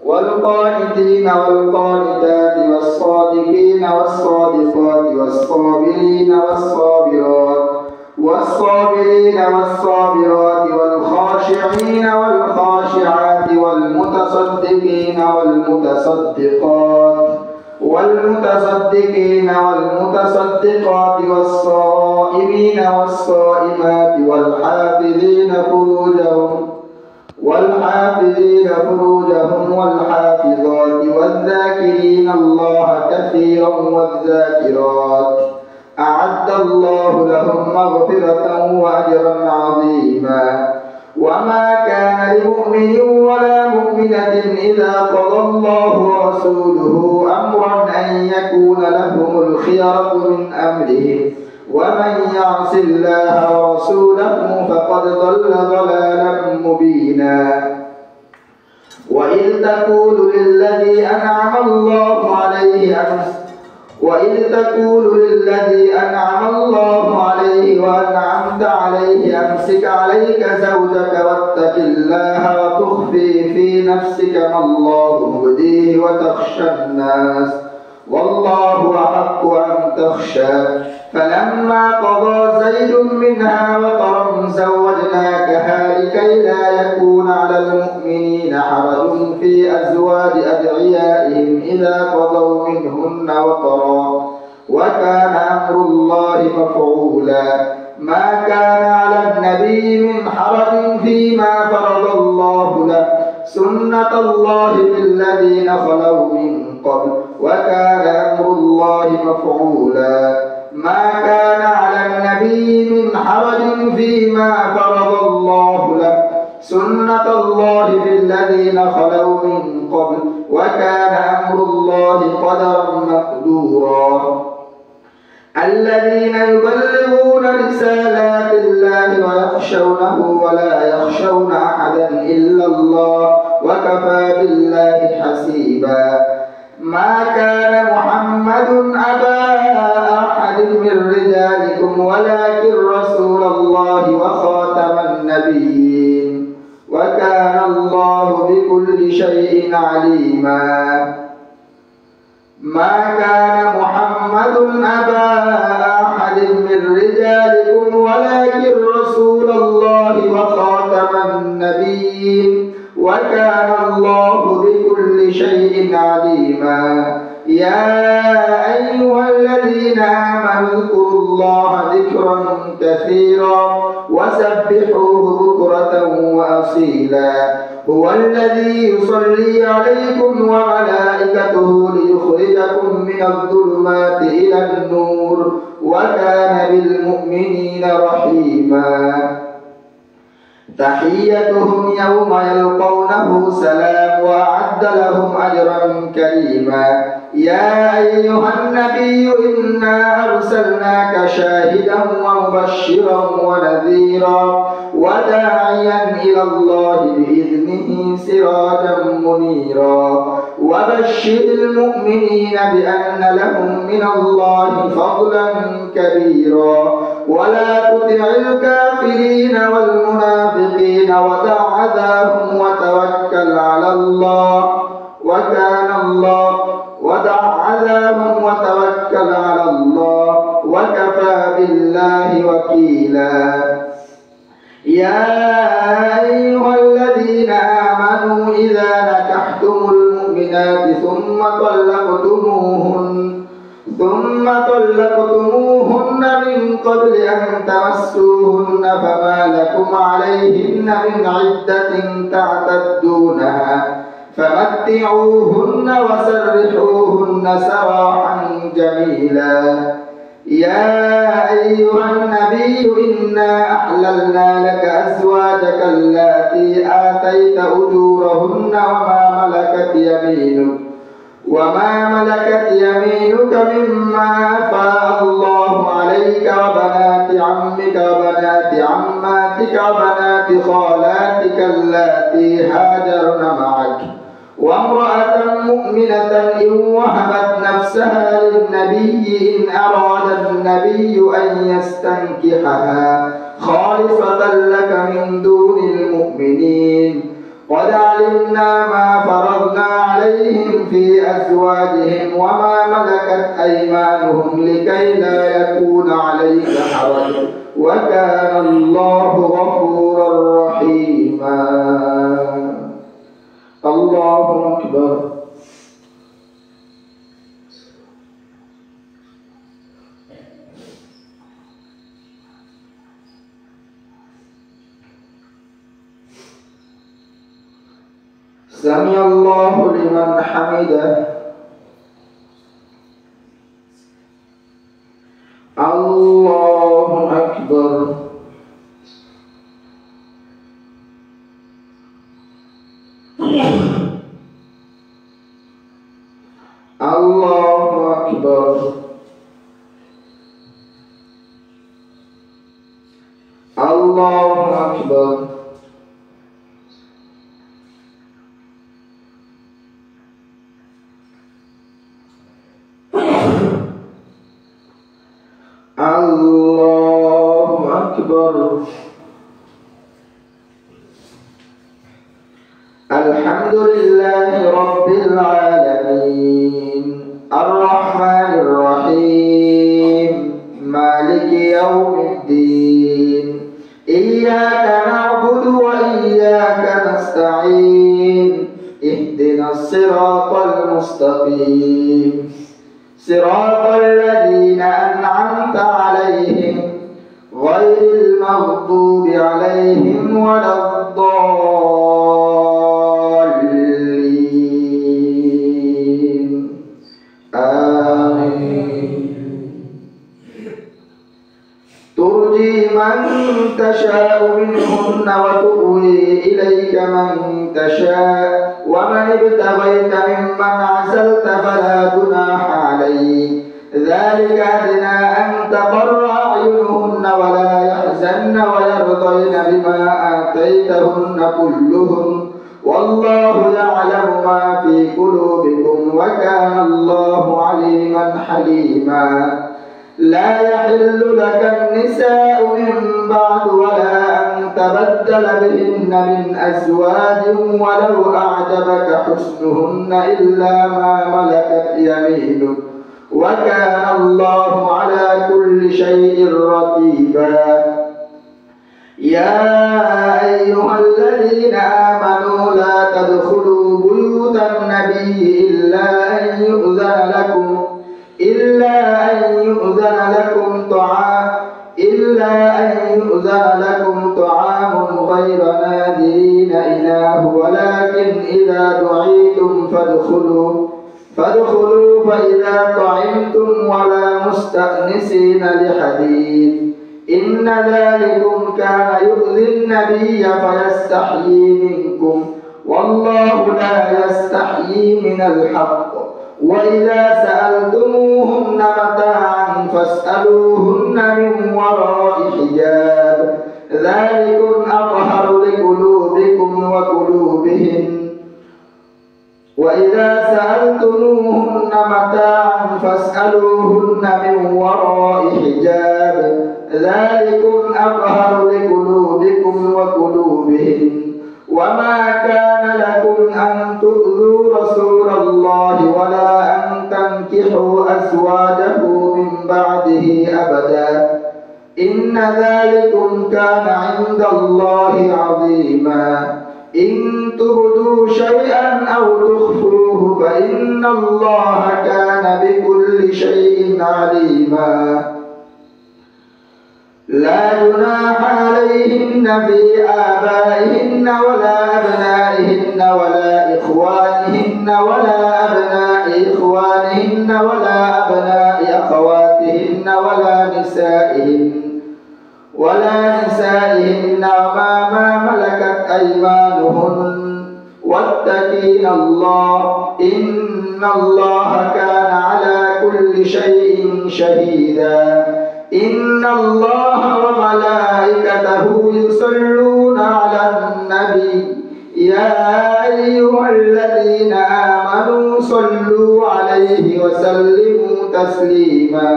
والقانتين والقانتات والصادقين والصادقات والصابرين والصابرات والخاشعين والخاشعات والمتصدقين والمتصدقات والصائمين والصائمات والحافظين فروجهم والحافظات والذاكرين الله كثيرا والذاكرات أعد الله لهم مغفرة وأجرا عظيما. وما كان لمؤمن ولا مؤمنة إذا قضى الله ورسوله أمرا أن يكون لهم الخيرة من أمرهم ومن يعص الله ورسوله فقد ضل ضلالا مبينا. وإذ تقول للذي أنعم الله عليه وأنعمت عليه أمسك عليك زوجك واتق الله وتخفي في نفسك ما الله مبديه وتخشى الناس والله أحق أن تخشى فلما قضى زيد منها وطرا زوجناكها لكي لا يكون على المؤمنين حرج في أزواج أدعيائهم إذا قضوا منهن وطرا وكان أمر الله مفعولا. ما كان على النبي من حرج فيما فرض الله له سنة الله في الذين خلوا من قبل وكان أمر الله مفعولا. ما كان على النبي من حرج فيما فرض الله له سنة الله في الذين خلوا من قبل وكان أمر الله قدرا مقدورا. الذين يبلغون رسالات الله ويخشونه ولا يخشون أحدا إلا الله وكفى بالله حسيبا. ما كان محمد أبا أحد من رجالكم ولكن رسول الله وخاتم النبيين وكان الله بكل شيء عليما. ما كان محمد أبا أحد من رجالكم ولكن رسول الله وخاتم النبيين وكان الله بكل شيء عليما. يا أيها الذين آمنوا اذكروا الله ذكرا كثيرا وسبحوه بكرة وأصيلا. هو الذي يصلي عليكم وملائكته ليخرجكم من الظلمات إلى النور وكان بالمؤمنين رحيما. تحيتهم يوم يلقونه سلام وأعد لهم أجرا كريما. يا أيها النبي إنا أرسلناك شاهدا ومبشرا ونذيرا وداعيا إلى الله بإذنه سراجا منيرا. وبشر المؤمنين بأن لهم من الله فضلا كبيرا. ولا تطع الكافرين والمنافقين ودع عذاهم وتوكل على الله وكفى بالله وكيلا. يا أيها الذين آمنوا إذا نكحتم المؤمنات ثم طلقتموهن من قبل أن تمسوهن فما لكم عليهن من عدة تعتدونها فمتعوهن وسرحوهن سراحا جميلا. يا أيها النبي إنا أحللنا لك أزواجك اللاتي آتيت أجورهن وما ملكت يمينك مما أفاء الله عليك وبنات عمك وبنات عماتك وبنات خالاتك اللاتي هاجرن معك وامرأة مؤمنة إن وهبت نفسها للنبي إن أراد النبي أن يستنكحها خالصة لك من دون المؤمنين. قد علمنا ما فرضنا عليهم في أزواجهم وما ملكت أيمانهم لكي لا يكون عليك حرج وكان الله غفورا رحيما. الله أكبر. سمع الله لمن حمده. الله أكبر. الله أكبر. الله أكبر. الله أكبر. الحمد لله رب العالمين الرحمن الرحيم مالك يوم الدين إياك نعبد وإياك نستعين اهدنا الصراط المستقيم صراط الذين أنعمت عليهم غير المغضوب عليهم ولا الضالين آمين. ترجي من تشاء منهن وتؤوي إليك من تشاء ومن ابتغيت ممن عزلت فلا جناح عليك ذلك أدنى أن تقر أعينهن ولا يحزن ويرضين بما آتيتهن كلهم والله يعلم ما في قلوبكم وكان الله عليما حليما. لا يحل لك النساء من بعد ولا أن تبدل بهن من أزواج ولو أعجبك حسنهن إلا ما ملكت يمينك وكان الله على كل شيء رقيبا. يا أيها الذين آمنوا لا تدخلوا بيوت النبي إلا أن يؤذن لكم طعام غير ناظرين إناه ولكن إذا دعيتم فادخلوا فإذا طعمتم ولا مستأنسين لحديث إن ذلكم كان يؤذي النبي فيستحيي منكم والله لا يستحيي من الحق. وإذا سألتموهن متاعا فاسألوهن من وراء حجاب ذلكم أطهر لقلوبكم وقلوبهن. وإذا سألتموهن متاعا فاسألوهن من وراء حجاب ذلكم أطهر لقلوبكم وقلوبهن. وما كان لكم أن تؤذوا رسول الله ولا أن تنكحوا أزواجه من بعده أبدا إن ذلكم كان عند الله عظيما. إن تبدوا شيئا أو تخفوه فإن الله كان بكل شيء عليما. لا جناح عليهن في آبائهن ولا أبنائهن ولا إخوانهن ولا أبناء إخوانهن ولا أبناء أخواتهن ولا نسائهن وما ملكت أيمانهن واتقين الله إن الله كان على كل شيء شهيدا. إن الله وملائكته يصلون على النبي يا أيها الذين آمنوا صلوا عليه وسلموا تسليما.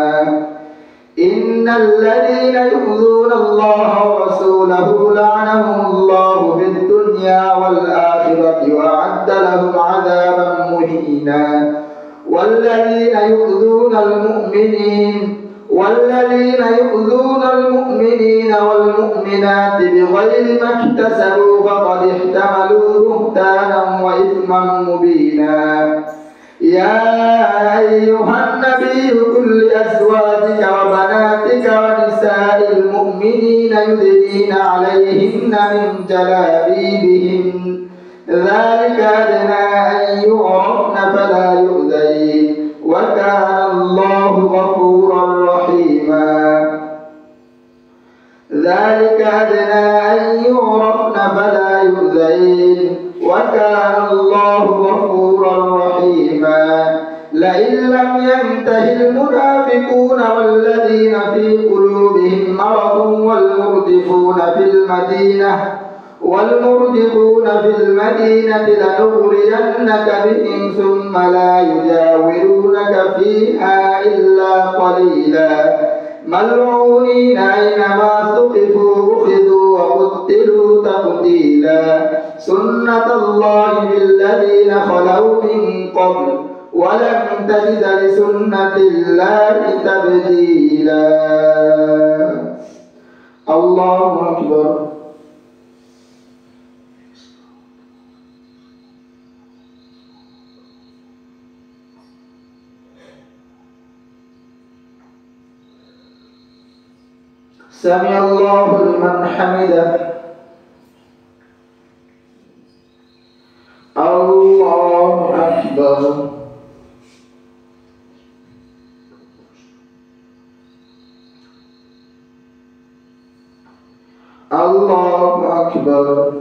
إن الذين يؤذون الله ورسوله لعنهم الله في الدنيا الدنيا والآخرة وأعد لهم عذابا مهينا. والذين يؤذون المؤمنين والمؤمنات بغير ما اكتسبوا فقد احتملوا بهتانا وإثما مبينا. يا أيها النبي قل لأزواجك وبناتك ونساء المؤمنين يدنين عليهن من جلابيبهن ذلك أدنى أن يعرفن فلا يؤذين وكان الله غفورا رحيما. ذلك أدنى أن يعرفن فلا يؤذين وكان الله غفورا رحيما. لئن لم ينته المنافقون والذين في قلوبهم مرض والمرجفون في المدينة لنغرينك بهم ثم لا يجاورونك فيها إلا قليلا ملعونين أينما ثقفوا أخذوا وقتلوا تقتيلا. سنة الله في الذين خلوا من قبل ولن تجد لسنة الله تبديلا. الله أكبر. سمع الله لمن حمده. الله أكبر. الله أكبر.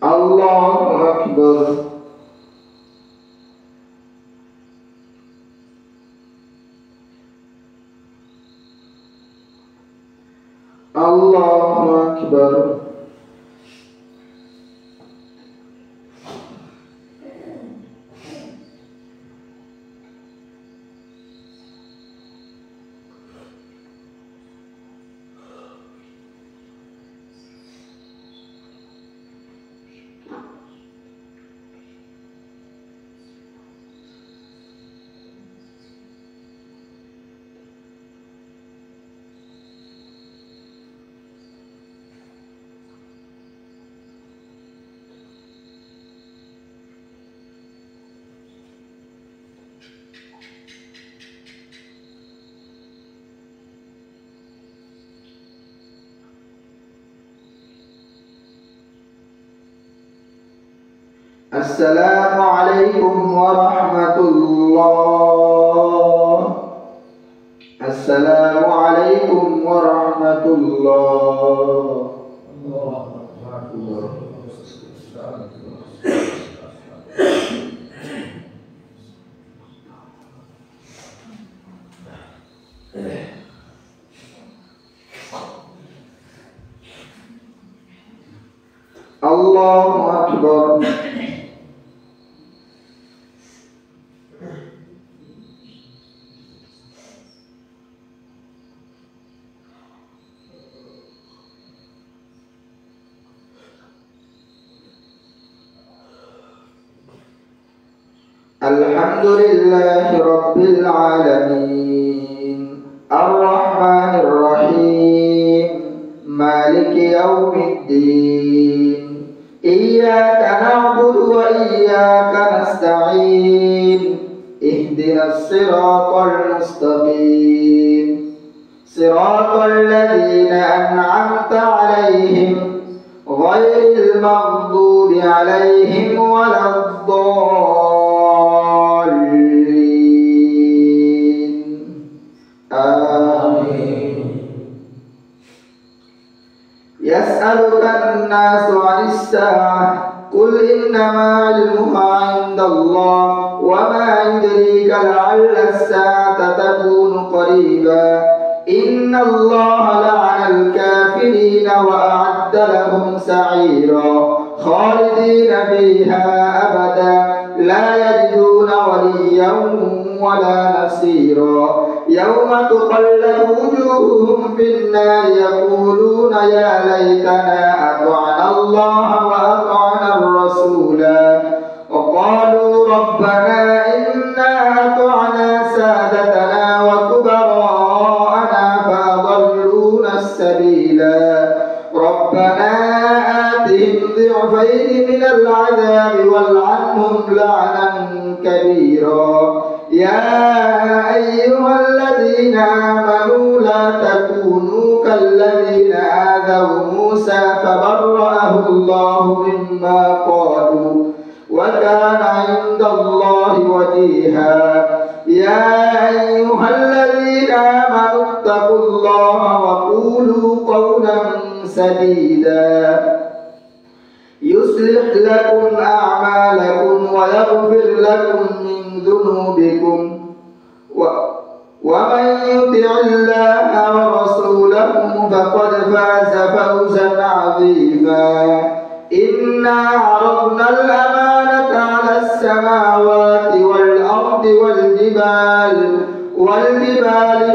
الله أكبر. الله أكبر. السلام عليكم ورحمة الله. السلام عليكم ورحمة الله. الله أكبر. الحمد لله رب العالمين الرحمن الرحيم مالك يوم الدين إياك نعبد وإياك نستعين اهدنا الصراط المستقيم صراط الذين أنعمت عليهم غير المغضوب عليهم ولا الضالين آمين. يسألك الناس عن الساعة قل إنما علمها عند الله وما يدريك لعل الساعة تكون قريبا إن الله لعن الكافرين وأعد لهم سعيرا خالدين فيها أبدا لا يجدون وليا ولا نصيرا يوم تقلب وجوههم في النار يقولون يا ليتنا أطعنا الله وأطعنا الرسولا وقالوا ربنا إنا أطعنا سادتنا وكبراءنا فأضلونا السبيلا ربنا آتهم ضعفين من العذاب والعنهم لعنا كبيرا يا أيها الذين آمنوا لا تكونوا كالذين آذوا موسى فبرأه الله مما قالوا وكان عند الله وجيها يا أيها الذين آمنوا اتقوا الله وقولوا قولا سديدا يصلح لكم أعمالكم ويغفر لكم من ذنوبكم ومن يطع الله ورسوله فقد فاز فوزا عظيما إنا عرضنا الأمانة على السماوات والأرض والجبال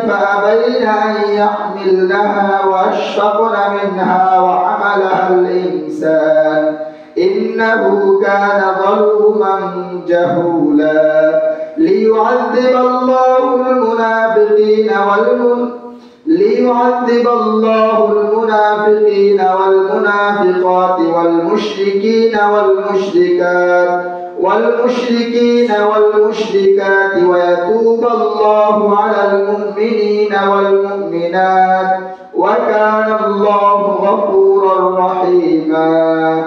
فأبين أن يحملنها وأشفقن منها وحملها الإنسان إنه كان ظلوما جهولا ليعذب الله المنافقين والمنافقات والمشركات ويتوب الله على المؤمنين والمؤمنات وكان الله غفورا رحيما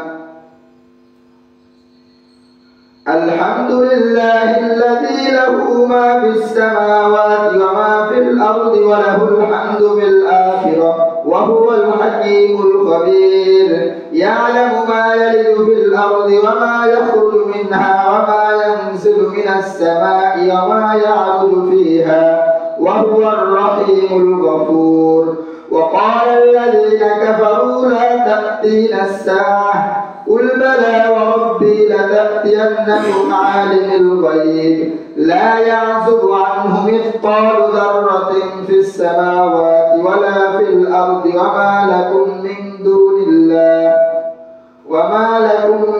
الحمد لله الذي له ما في السماوات وما في الأرض وله الحمد في الآخرة وهو الحكيم الخبير يعلم ما يلج في الأرض وما يخرج منها وما ينزل من السماء وما يعرج فيها وهو الرحيم الغفور وقال الذين كفروا لا تأتينا الساعة قل بلى وربي لتأتينكم عالم الغيب لا يعزب عنه مثقال ذرة في السماوات ولا في الأرض وما لكم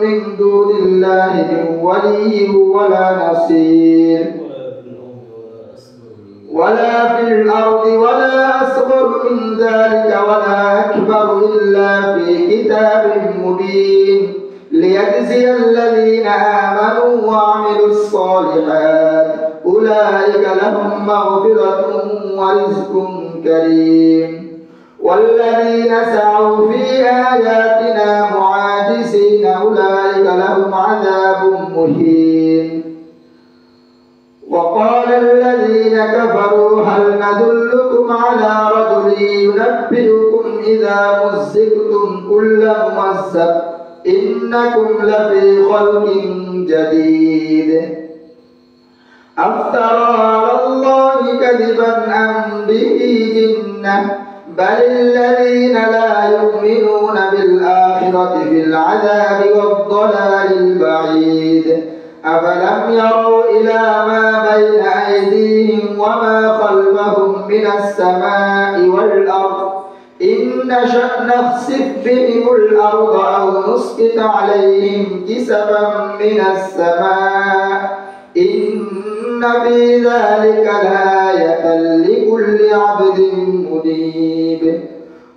من دون الله من ولي ولا نصير ولا في الأرض ولا أصغر من ذلك ولا أكبر إلا في كتاب مبين ليجزي الذين آمنوا وعملوا الصالحات أولئك لهم مغفرة ورزق كريم والذين سعوا في آياتنا معاجزين أولئك لهم عذاب مهين وقال الذين كفروا هل ندلكم على رجل ينبئكم إذا مزقتم كل ممزق إنكم لفي خلق جديد أفترى على الله كذبا أم به جنة بل الذين لا يؤمنون بالآخرة في العذاب والضلال البعيد أفلم يروا إلى ما بين أيديهم وما خلفهم من السماء والأرض إن نشأ نخسف بهم الأرض أو نسقط عليهم كسفا من السماء إن في ذلك لآية لكل عبد منيب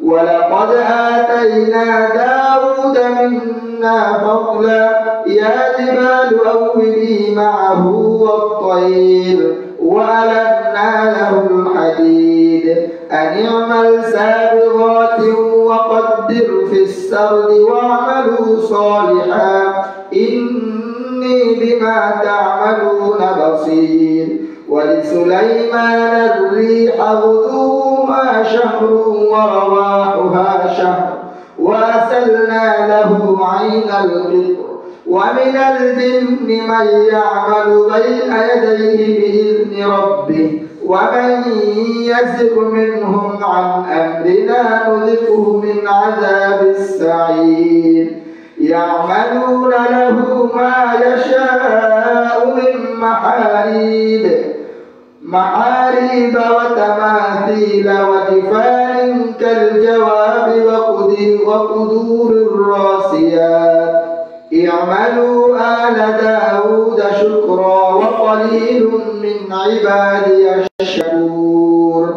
ولقد آتينا داود منا فضلا يا جبال أوبي معه والطير وألنا له الحديد أن اعمل سابغات وقدر في السرد واعملوا صالحا إني بما تعملون بصير ولسليمان الريح غدوها شهر ورواحها شهر وأسلنا له عين القطر ومن الجن من يعمل بين يديه بإذن ربه ومن يزغ منهم عن أمرنا نذقه من عذاب السعير يعملون له ما يشاء من محاريب محاريب وتماثيل وجفان كالجواب وقدور الراسيات اعملوا آل داود شكرا وقليل من عبادي الشكور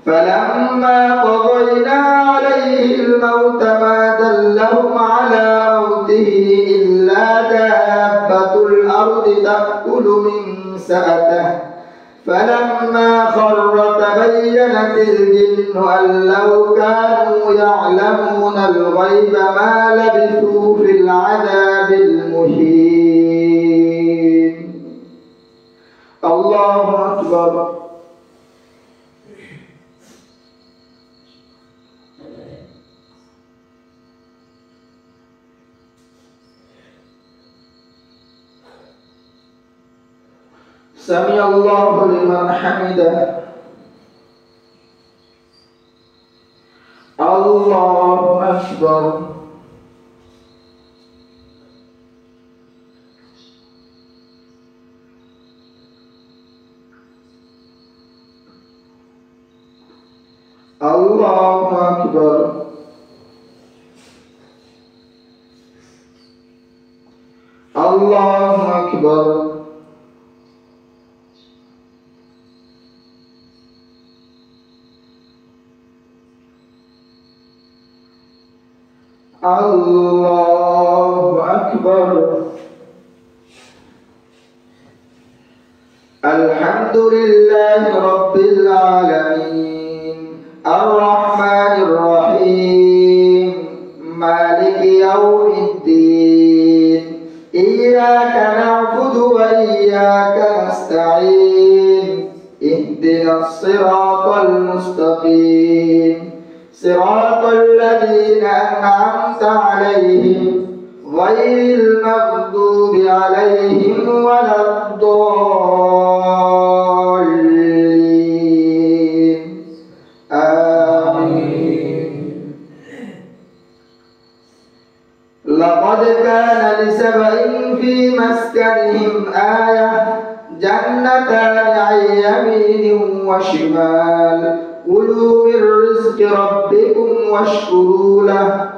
فلما قضينا عليه الموت ما دلهم على موته إلا دابة الأرض تأكل من سأته فلما خر تبينت الجن أن لو كانوا يعلمون الغيب ما لبثوا في العذاب المهين. الله أكبر. سمع الله لمن حمده. الله أكبر. الله أكبر. الله أكبر. الله أكبر. الحمد لله رب العالمين الرحمن الرحيم مالك يوم الدين إياك نعبد وإياك نستعين اهدنا الصراط المستقيم صراط الذين أنعمت عليهم غير المغضوب عليهم ولا الضالين آمين. لقد كان لسبإ في مسكنهم آية جنتان عن يمين وشمال كلوا من رزق ربكم واشكروا له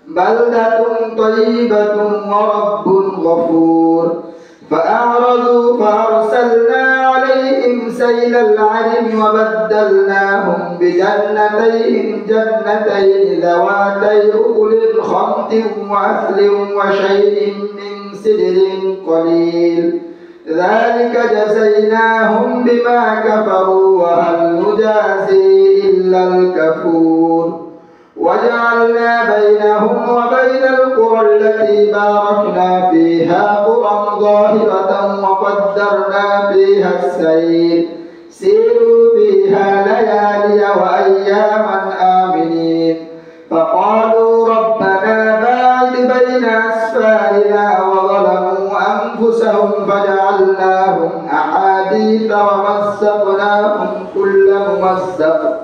بلدة طيبة ورب غفور فأعرضوا فأرسلنا عليهم سيل العرم وبدلناهم بجنتين ذواتي أكل خمط وأثل وشيء من سدر قليل ذلك جزيناهم بما كفروا وهل نجازي إلا الكفور وجعلنا بينهم وبين القرى التي باركنا فيها قرى ظاهرة وقدرنا فيها السير سيروا فيها ليالي وأياما آمنين فقالوا ربنا باعد بين أسفارنا وظلموا أنفسهم فجعلناهم أحاديث ومزقناهم كل ممزق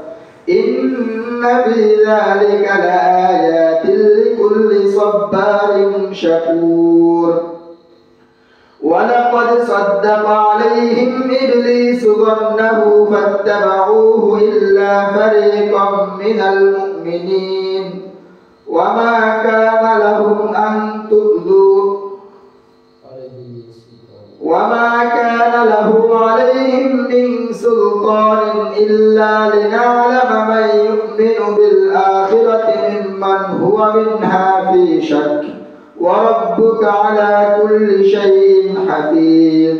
إن في ذلك لآيات لكل صبار شكور ولقد صدق عليهم إبليس ظنه فاتبعوه إلا فريقا من المؤمنين وما كان لهم أن تؤذوا وما كان له عليهم من سلطان إلا لنعلم من يؤمن بالآخرة ممن هو منها في شك وربك على كل شيء حفيظ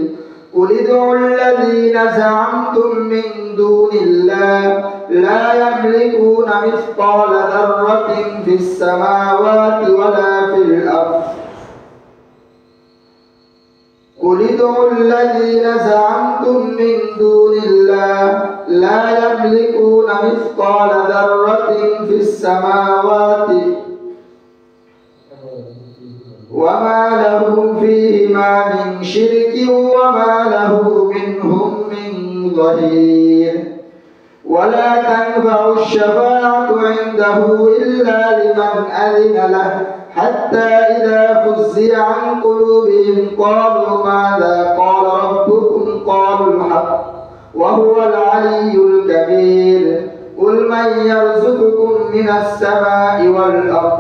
قل ادعوا الذين زعمتم من دون الله لا يملكون مثقال ذرة في السماوات ولا في الأرض قل ادعوا الذين زعمتم من دون الله لا يملكون مثقال ذرة في السماوات وما له فيهما من شرك وما له منهم من ظهير ولا تنفع الشفاعة عنده إلا لمن أذن له حتى إذا فزع عن قلوبهم قالوا ماذا قال ربكم قالوا الحق وهو العلي الكبير قل من يرزقكم من السماء والأرض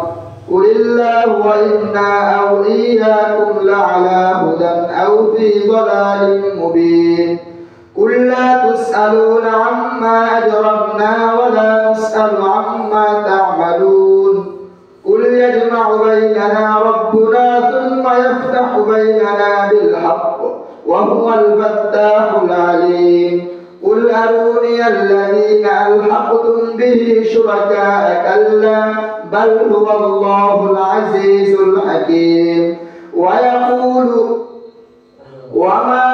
قل الله وإنا أو إياكم لعلى هدى أو في ضلال مبين قل لا تسألون عما أجرمنا ولا نسأل عما تعملون قل يجمع بيننا ربنا ثم يفتح بيننا بالحق وهو الفتاح العليم قل أروني الذين ألحقتم به شركاء كلا بل هو الله العزيز الحكيم ويقول وما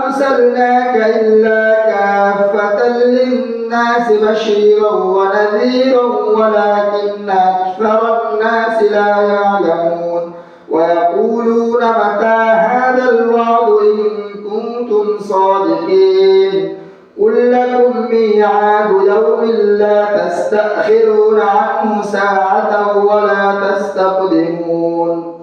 أرسلناك إلا كافة للناس بشيرا ونذيرا ولكن أكثر الناس لا يعلمون ويقولون متى هذا الوعد إن كنتم صادقين قل لكم ميعاد يوم لا تستأخرون عنه ساعة ولا تستقدمون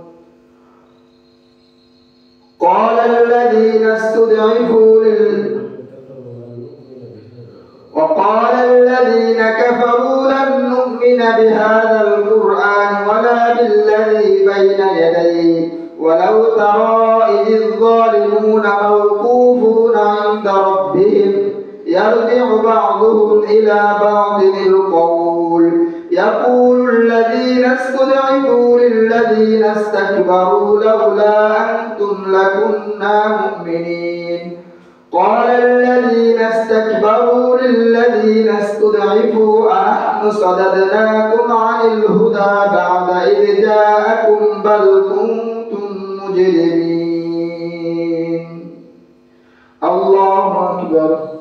وقال الذين كفروا لن نؤمن بهذا القرآن ولا بالذي بين يديه ولو ترى إذ الظالمون موقوفون عند ربهم يرجع بعضهم إلى بعض القول يقول الذين استضعفوا للذين استكبروا لولا أنتم لكنا مؤمنين قال الذين استكبروا للذين استضعفوا أنحن صددناكم عن الهدى بعد إذ جاءكم بل كنتم مجرمين الله أكبر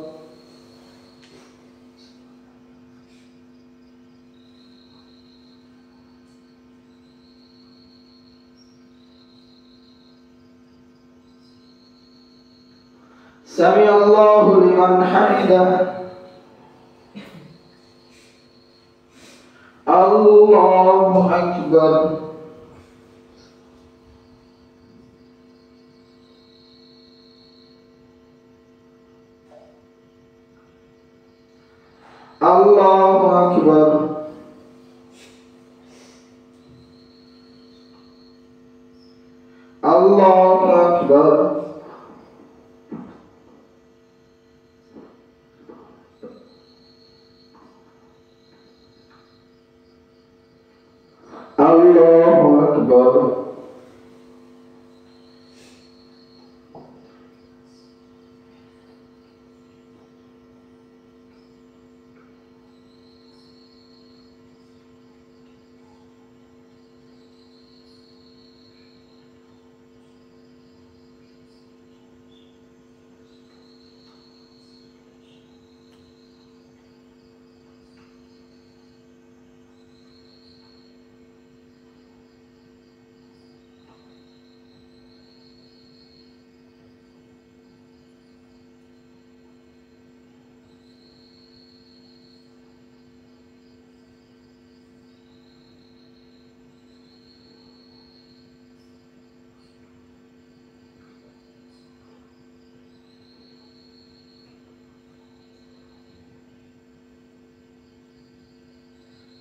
سمع الله لمن حمده الله أكبر الله أكبر الله أكبر الله أكبر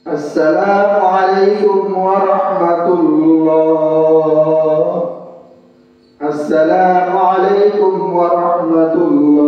السلام عليكم ورحمة الله السلام عليكم ورحمة الله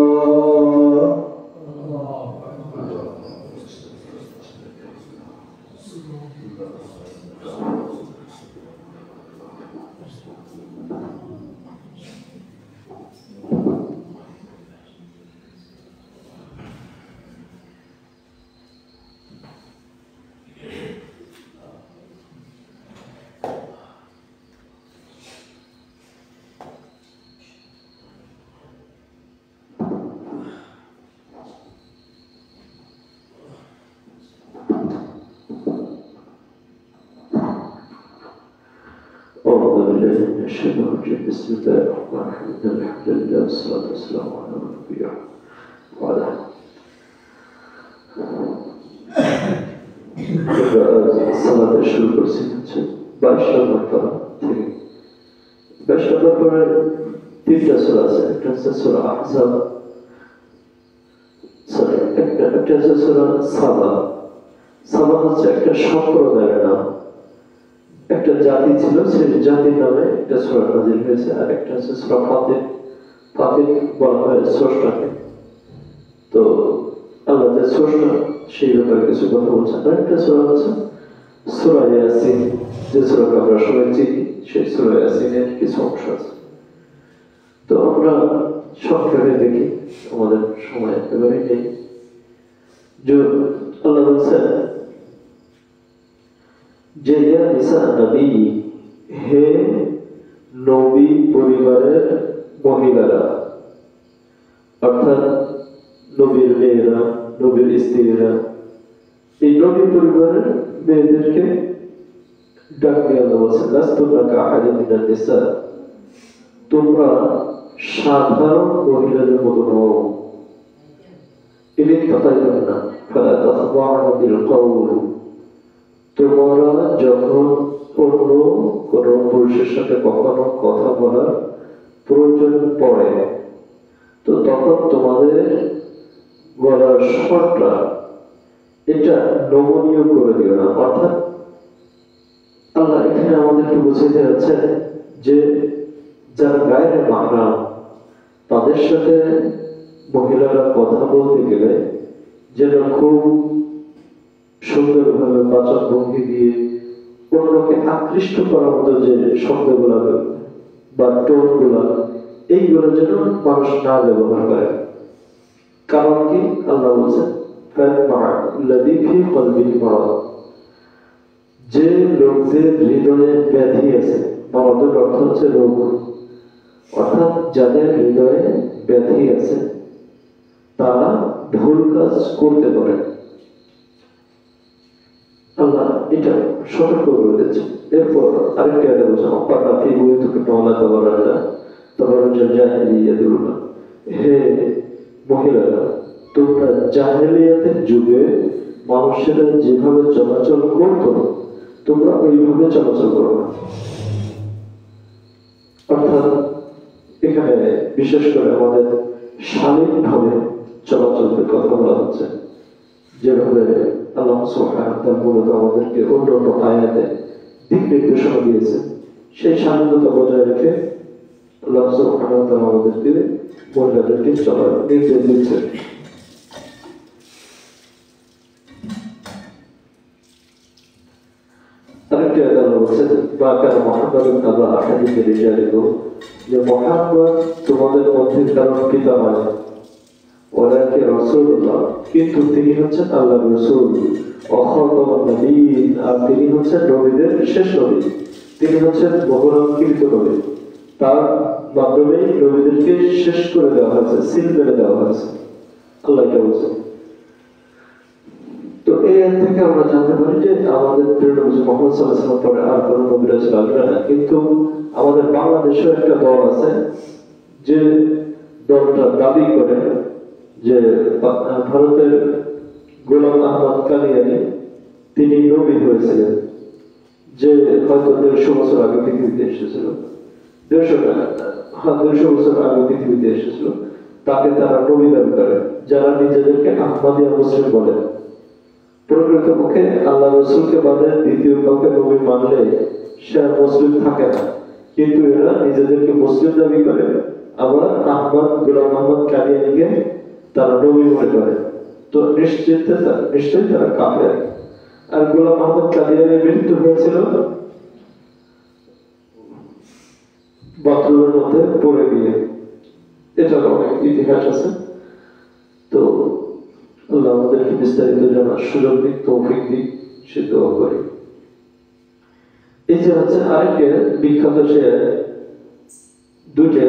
بسم الله الرحمن الرحيم الحمد لله والصلاة والسلام على رسول الله وعلى সালাতে শুরু করছি হচ্ছে 22 নম্বর পারা থেকে 22 নম্বর পরে তিনটা সূরা আছে, একটা হচ্ছে সূরা আহজাব, সরি একটা হচ্ছে সূরা সাবা। সাবা হচ্ছে একটা সম্প্রদায়ের নাম, একটা জাতি ছিল, সেই জাতির নামে একটা সূরা নাযিল হয়েছে। আর একটা হচ্ছে সূরা ফাতির। ফাতির বলা হয় স্রষ্টাকে। তো আল্লাহ যে স্রষ্টা সেই ব্যাপারে কিছু কথা বলছেন। আর একটা সূরা হচ্ছে সূরা ইয়াসিন, যে সূরাকে আমরা সবাই চিনি, সেই সূরা ইয়াসিনের কিছু অংশ আছে। তো আমরা সংক্ষেপে দেখি, আমাদের সময় একেবারেই নেই। যে আল্লাহ বলছেন যে ইয়া নিসা নবী, হে নবী পরিবারের মহিলারা, অর্থাৎ নবীর মেয়েরা, নবীর স্ত্রীরা, এই নবী পরিবারের মেয়েদেরকে ডাক দিয়ে আল্লাহ বলছেন লাস্তুনা কাআহাদিন মিনান নিসা, তোমরা সাধারণ মহিলাদের মতো নও। ইন তাতাইয়ানা ফালা তাখদা'না বিল কওল, তোমরা যখন অন্য কোনো পুরুষের সাথে কখনো কথা বলার প্রয়োজন পড়ে, তো তখন তোমাদের গলার স্বরটা এটা নমনীয় করে দিও না। অর্থাৎ আল্লাহ এখানে আমাদেরকে বুঝাতে যাচ্ছেন যে যারা গায়ের মাহরাম, তাদের সাথে মহিলারা কথা বলতে গেলে যেন খুব সুন্দরভাবে বাচক ভঙ্গি দিয়ে অন্যকে আকৃষ্ট করার মতো যে শব্দগুলা বা টোনগুলা, এইগুলো যেন মানুষ না ব্যবহার করে। কারণ কি? আল্লাহ বলছেন যে লোকদের হৃদয়ে ব্যাধি আছে, মারাদের অর্থ হচ্ছে রোগ, অর্থাৎ যাদের হৃদয়ে ব্যাধি আছে তারা ভুল কাজ করতে পারে। আল্লাহ এটা সতর্ক করে দিচ্ছে। এরপর আরেকটা আয়াতে বলছেন অপাকা ফি বুয়ুতিকুম ওয়ালা তাবারাজনা তাবারুজাল জাহিলিয়াতিল উলা, হে মহিলারা, তোমরা জাহেলিয়াতের যুগে মানুষেরা যেভাবে চলাচল করতো তোমরা ওইভাবে চলাচল করো না। অর্থাৎ এখানে বিশেষ করে আমাদের শালীনভাবে চলাচলের কথা বলা হচ্ছে, যেভাবে আল্লাহ সুবহানাহু ওয়া তাআলা মূলত আমাদেরকে অন্য অন্য আয়াতে দিক নির্দেশনা দিয়েছে, সেই শালীনতা বজায় রেখে আল্লাহ সুবহানাহু ওয়া তাআলা আমাদেরকে মহিলাদেরকে চলার নির্দেশ দিচ্ছেন। আরেকটি আয়াত আল্লাহ বলছেন মা কানা মুহাম্মাদুন আবা আহাদিন মিন রিজালিকুম, যে মুহাম্মদ তোমাদের মধ্যে কারো পিতা নয়, ওয়ালাকিন রাসূলুল্লাহ, কিন্তু তিনি হচ্ছেন আল্লাহর রাসূল, ওয়া খাতামুন নবিয়্যিন, আর তিনি হচ্ছেন নবীদের শেষ নবী, তিনি হচ্ছেন বহুরঙ্কিত নবী। তার মাধ্যমে নবীদেরকে শেষ করে দেওয়া হয়েছে, সিল মেরে দেওয়া হয়েছে। আল্লাহ এটা বলছেন। তো এই আয়াত থেকে আমরা জানতে পারি যে আমাদের প্রিয় নবী মুহাম্মদ সাল্লাল্লাহু আলাইহি ওয়াসাল্লাম পরে আর কোনো নবী রাসূল আসবে না। কিন্তু আমাদের বাংলাদেশেও একটা দল আছে যে দলটা দাবি করে যে ভারতের গোলাম আহমদ কাদিয়ানী তিনি নবী হয়েছিলেন, যে হয়তো 150 বছর আগে পৃথিবীতে এসেছিল, 150 বছর আগে পৃথিবীতে এসেছিল। তাকে তারা নবী দাবি করে, যারা নিজেদেরকে আহমদিয়া মুসলিম বলে। প্রকৃতপক্ষে আল্লাহ রাসূলকে বাদে দ্বিতীয় কাউকে নবী মানলে সে আর মুসলিম থাকে না, কিন্তু এরা নিজেদেরকে মুসলিম দাবি করে, আবার গোলাম আহমদ কাদিয়ানীকে তারা নবী মনে করে। তো নিশ্চয়ই তারা কাফের। আর গোলাম আহমদ কাদিয়ানীর মৃত্যু হয়েছিল বাথরুমের মধ্যে পড়ে গিয়ে, এটার অনেক ইতিহাস আছে। তো আল্লাহ আমাদেরকে বিস্তারিত জানার সুযোগ দিক, তৌফিক দিক, সে দোয়া করি। এই যে হচ্ছে আরেকটা বিখ্যাত শেয়ার, দুইটা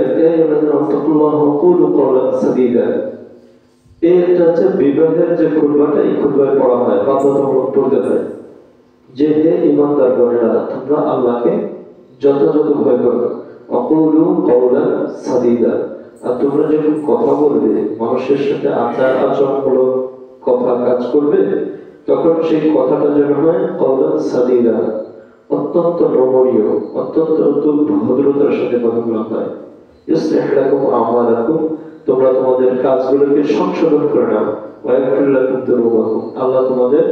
এটা হচ্ছে বিবাহের যে খুতবাটা, এই খুতবায় পড়া হয়, বাধ্যতামূলক পড়তে হয় যে হে ঈমানদারগণেরা, তোমরা আল্লাহকে যথাযথ ভয় করো, অকুলু কওলান সাদীদা, আর তোমরা যখন কথা বলবে, মানুষের সাথে আচার আচরণমূলক কথা কাজ করবে, তখন সেই কথাটা যেন হয় কওলান সাদীদা, অত্যন্ত নমনীয়, অত্যন্ত ভদ্রতার সাথে কথাগুলো হয়। ইউসলিহ লাকুম আমালাকুম, তোমরা তোমাদের কাজগুলোকে সংশোধন করে নাও, ওয়া ইয়াগফির লাকুম যুনুবাকুম, আল্লাহ তোমাদের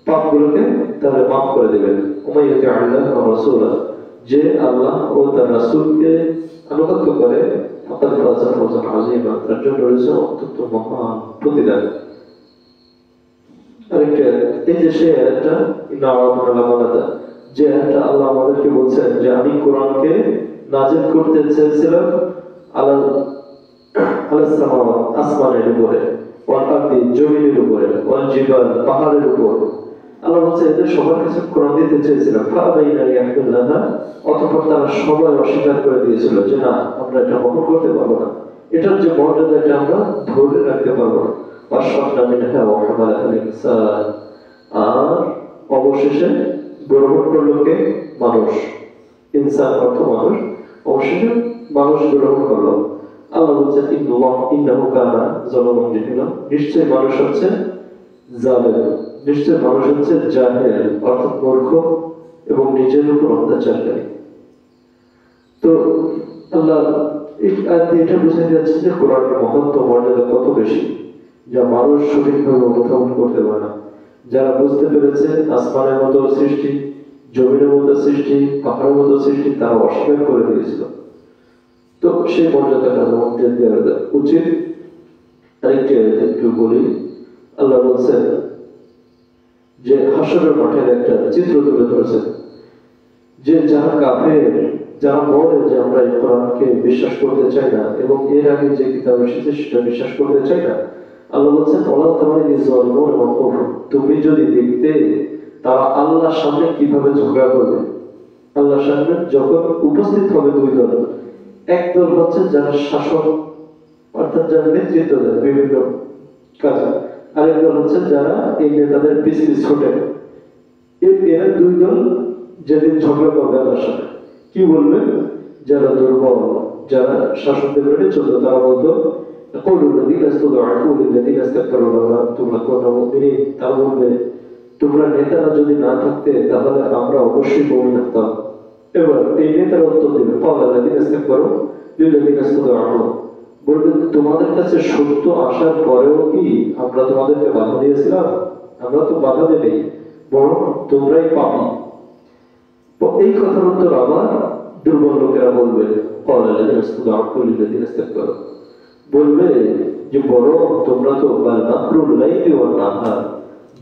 পাপগুলোকে তাহলে মাফ করে দেবেন। ওয়া ইয়াতি'আল্লাহ ওয়া রাসূলা, যে আল্লাহ ও তার রাসূলকে আনুগত্য করে, ফাকাদ ফাযা ফাওজান আযীমা, তার জন্য রয়েছে অত্যন্ত মহান প্রতিদান। আরেকটা এই যে সে একটা যে একটা আল্লাহ আমাদেরকে বলছেন যে আমি কোরআনকে নাজিল করতে চেয়েছিলাম আলাল আলাস সামাওয়াত, আসমানের উপরে, ওয়াল আরদি, জমিনের উপরে, ওয়াল জিবাল, পাহাড়ের উপর। আল্লাহ বলছে এদের সবার কাছে কোরআন দিতে চেয়েছিলাম, ফাআবাইনা ইয়াহমিলনাহা, অতঃপর তারা সবাই অস্বীকার করে দিয়েছিল যে না, আমরা এটা বহন করতে পারবো না, এটার যে মর্যাদা এটা আমরা ধরে রাখতে পারবো না। ওয়াশফাকনা মিনহা ওয়া হামালাহাল ইনসান, আর অবশেষে গ্রহণ করলো কে? মানুষ। ইনসান অর্থ মানুষ, অবশেষে মানুষ গ্রহণ করলো। আল্লাহ বলছেন ইন্নাহু কানা যালিমান জাহুলা, নিশ্চয় মানুষ হচ্ছে জালেম, নিশ্চয় মানুষ হচ্ছে জাহেল অর্থাৎ মূর্খ এবং নিজের উপর অত্যাচারকারী। তো আল্লাহ এই আয়াতে এটা বুঝে যাচ্ছে যে কোরআনের মহত্ব মর্যাদা কত বেশি, যা মানুষ সঠিকভাবে অনুধাবন করতে পারে না। যারা বুঝতে পেরেছে আসমানের মতো সৃষ্টি, জমিনের মতো সৃষ্টি, পাহাড়ের মতো সৃষ্টি, তারা অস্বীকার করে দিয়েছিল। তো সেই মর্যাদাটা আমাদের দেওয়া উচিত। আরেকটি একটু বলি, আল্লাহ বলছেন যে হাসরের মাঠের একটা চিত্র তুলে ধরেছেন যে যারা কাফের, যারা বলে যে আমরা এই কোরআনকে বিশ্বাস করতে চাই না এবং এর আগে যে কিতাব এসেছে সেটা বিশ্বাস করতে চাই না, আল্লাহ বলছেন ওয়ালা তামাইয়াজ যালিমুন ওয়া কাফার, তুমি যদি দেখতে তারা আল্লাহর সামনে কিভাবে ঝগড়া করবে। আল্লাহর সামনে যখন উপস্থিত হবে দুই দল, এক দল হচ্ছে যারা শাসক অর্থাৎ যারা নেতৃত্ব দেয় বিভিন্ন কাজে, আরেক দল হচ্ছে যারা এই নেতাদের পিছ পিছ ছোটে। এরা দুই দল যেদিন ঝগড়া করবে আল্লাহর সাথে কি বলবে? যারা দুর্বল, যারা শাসকদের মেনে চলতো, তারা বলতো তারা বলবে তোমরা নেতারা যদি না থাকতে তাহলে আমরা অবশ্যই কমে থাকতাম। এবার এই নেতারা উত্তর দেবে বলবে তোমাদের কাছে সত্য আসার পরেও কি আমরা তোমাদেরকে বাধা দিয়েছিলাম? আমরা তো বাধা দেই, বরং তোমরাই পাপী। এই কথার উত্তর আবার দুর্বল লোকেরা বলবে বলবে যে বরং তোমরা তো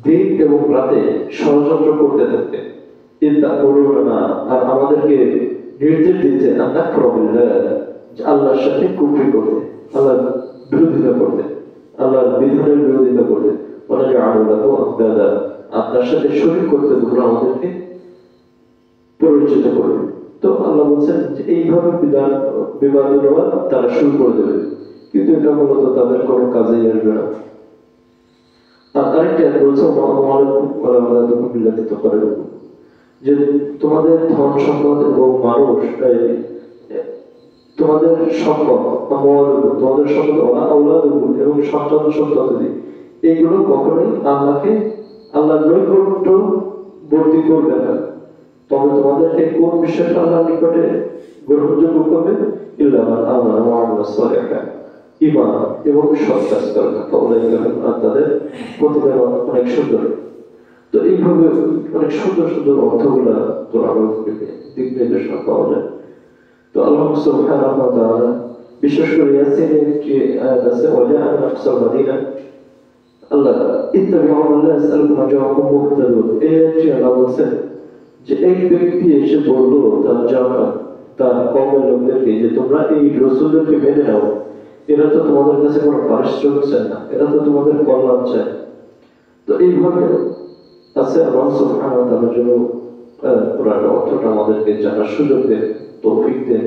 দিন এবং রাতে ষড়যন্ত্র করতে থাকতে, আর আমাদেরকে নির্দেশ দিচ্ছে আল্লাহর সাথে কুফরি করতে, আল্লাহর বিরোধিতা করতে, আল্লাহর বিধানের বিরোধিতা করতে, আপনার সাথে শরীক করতে তোমরা আমাদেরকে পরিচিত করবে। তো আল্লাহ বলছেন যে এইভাবে বিবাদ তারা শুরু করে দেবে, কিন্তু এটা মূলত তাদের কোনো কাজেই আসবে না। আর আরেকটা বলছে যে তোমাদের ধন সম্পদ এবং মানুষ, তোমাদের সম্পদ, তোমাদের সম্পদ এবং সন্তান সন্ততি, এইগুলো কখনোই আল্লাহর নৈকট্যবর্তী করবে না। তবে তোমাদেরকে কোন বিষয়টা আল্লাহর নিকটে গ্রহণযোগ্য করবে? ঈমান এবং সৎ কাজ করা, তাদের প্রতিদান অনেক সুন্দর। তো এইভাবে অনেক সুন্দর সুন্দর অর্থগুলা দিক নির্দেশনা পাওয়া যায়। তো আল্লাহ সুবহানাহু ওয়া তাআলা বিশেষ করে ইয়াসিনের একটি আয়াত আছে, ওয়াজা আল-আকসাল মাদিনা আল্লাহ ইত্তাবিউ লা ইয়াসআলুকুম আজরাকুম মুহতাদুন। এই আয়াতটি আল্লাহ বলছেন যে এক ব্যক্তি এসে বললো তার কওমের লোকদেরকে যে তোমরা এই রাসূলদেরকে মেনে নাও, এরা তো তোমাদের কাছে কোনো পারিশ্রমিক চায় না, এরা তো তোমাদের কল্যাণ চায়। তো এইভাবে আছে আল্লাহ সুবহানাহু ওয়া তাআলার জন্য পুরানো অর্থটা আমাদেরকে জানার সুযোগ দেন, তৌফিক দেন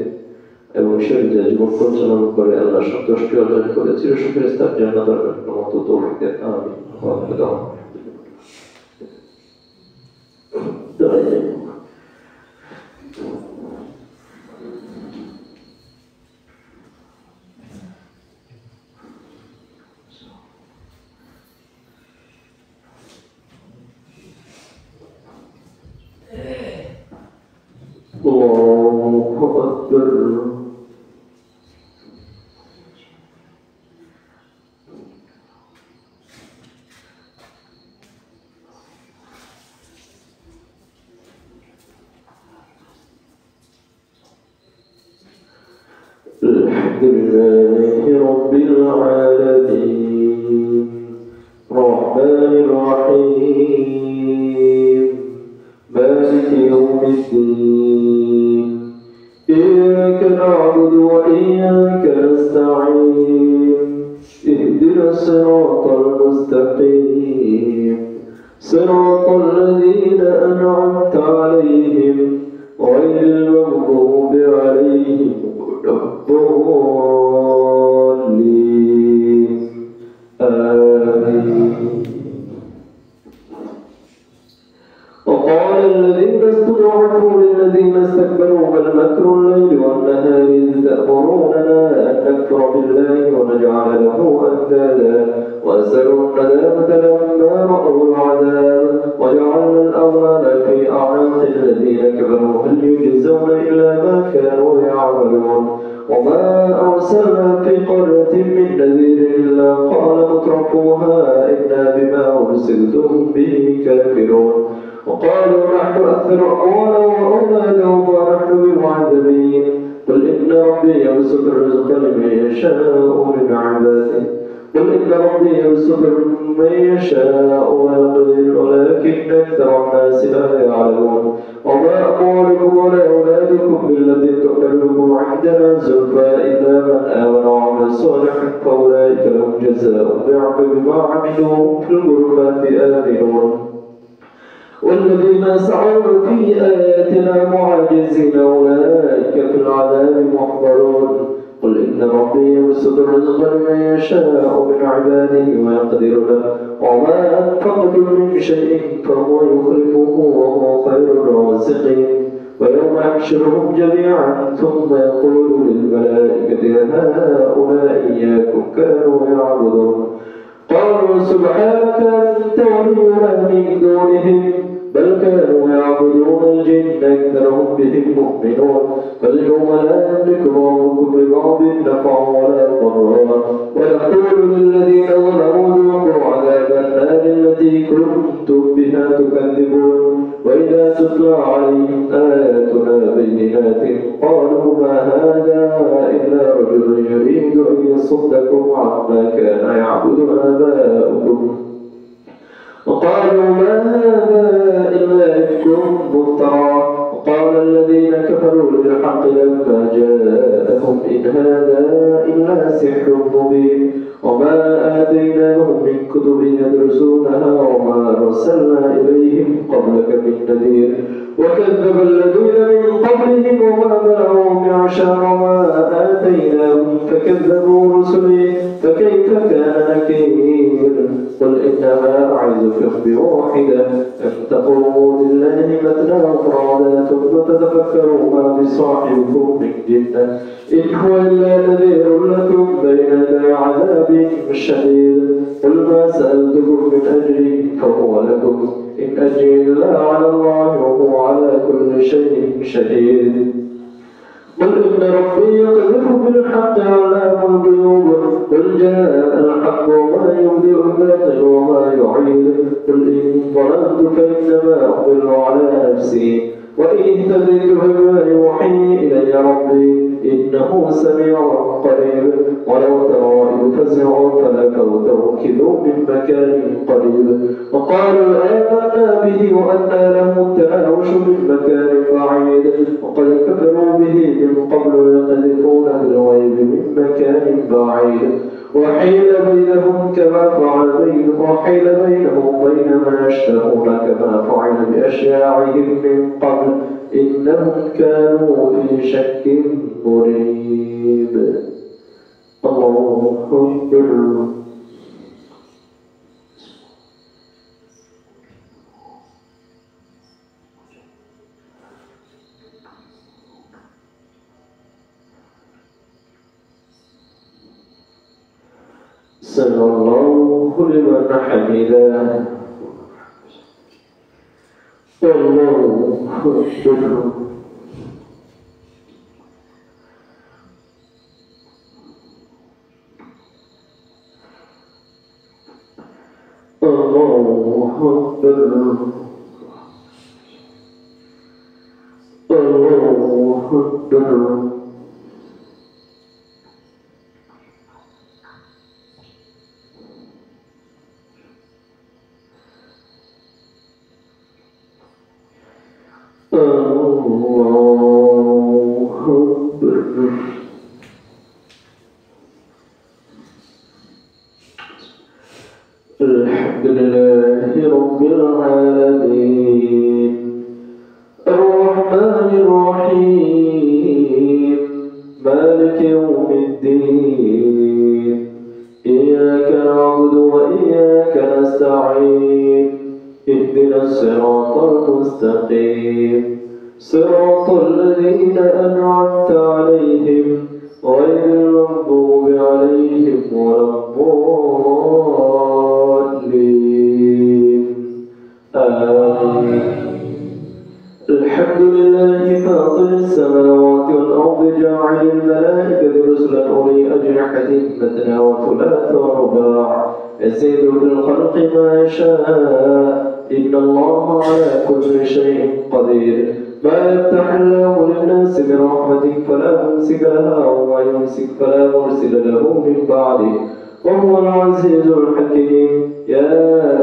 এবং সে অনুযায়ী জীবন পরিচালনা করে আল্লাহ সন্তুষ্টি অর্জন করে চিরসুখের স্থান জান্নাতের মতো তৌফিক দেন। আমিন। الله أكبر لله رب العالمين الرحمن الرحيم مالك يوم الدين إياك نعبد وإياك نستعين اهدنا الصراط المستقيم صراط الذين أنعمت عليهم غير المغضوب عليهم ولا الضالين آمين. وقال الذين استضعفوا للذين استكبروا بل مكر الليل والنهار إذ تأمروننا أن نكفر بالله ونجعل له أندادا وأسروا الندامة لما رأوا العذاب وجعلنا الأغلال في أعناق الذين كفروا هل يجزون إلا ما كانوا يعملون وما أرسلنا في قرية من نذير إلا قال مترفوها إنا بما أرسلتم به كافرون وقالوا نحن أكثر أموالا وأولادا ونحن بمعذبين قل إن ربي يبسط الرزق لمن يشاء من عباده قل إن ربي يبسط من يشاء ويقدر ولكن أكثر الناس لا يعلمون وما أموالكم ولا أولادكم بالتي تقربكم عندنا زلفى إلا من آمن وعمل صالحا فأولئك لهم جزاء الضعف بما عملوا في الغرفات آمنون والذين سعوا في آياتنا معاجزين أولئك في العذاب محضرون قل إن ربي يبسط الرزق لمن يشاء من عباده ويقدر له وما أنفقتم من شيء فهو يخلفه وهو خير الرازقين ويوم يحشرهم جميعا ثم يقول للملائكة هؤلاء إياكم كانوا يعبدون قالوا سبحانك أنت ولينا من دونهم بل كانوا يعبدون الجن أكثرهم بهم مؤمنون فاليوم لا يملك بعضكم لبعض نفعا ولا ضرا ويقول للذين ظلموا ذوقوا عذاب النار التي كنتم بها تكذبون وإذا تتلى عليهم آياتنا بينات قالوا ما هذا إلا رجل يريد أن يصدكم عما كان يعبد آباؤكم وقالوا ما هذا إلا إفك مفترى وقال الذين كفروا للحق لما جاءهم إن هذا إلا سحر مبين وما آتيناهم من كتب يدرسونها وما أرسلنا إليهم قبلك من نذير وكذب الذين من قبلهم وما بلغوا معشار ما آتيناهم فكذبوا رسلي فكيف كان نكير قل إنما أعظكم بواحدة أن تقوموا لله مثنى وفرادا ثم تتفكروا ما بصاحبكم من جنة إن هو إلا نذير لكم بين يدي عذاب شديد قل ما سألتكم من أجر فهو لكم إن أجري إلا على الله وهو على كل شيء شهيد قل إن ربي يقذف بالحق علام الغيوب قل جاء الحق وما يبدئ الباطل وما يعيد قل إن ضللت فإنما أضل على نفسي وإن اهتديت فبما يوحي إلي ربي إنه سميع قريب ولو ترى إذ فزعوا فلكوا توكلوا من مكان قريب وقالوا آمنا به وأنى لهم التناوش من مكان بعيد وقد كفروا به من قبل يقذفون بالغيب من مكان بعيد وحيل بينهم وبين ما يشتهون كما فعل بأشياعهم من قبل إنهم كانوا في شك مريب الله أكبر سمع الله لمن حمده الله أكبر الله أكبر الله أكبر الله أكبر. الحمد لله رب العالمين الرحمن الرحيم مالك يوم الدين إياك نعبد وإياك نستعين اهدنا الصراط المستقيم صراط الذين أنعمت عليهم غير المغضوب عليهم ولا الضالين آمين. الحمد لله فاطر السماوات والأرض جاعل الملائكة رسلا أولي أجنحة مثنى وثلاث ورباع يزيد في الخلق ما يشاء إن الله على كل شيء قدير. ما يفتح الله للناس من رحمة فلا ممسك لها وما يمسك فلا مرسل له من بعده وهو العزيز الحكيم. يا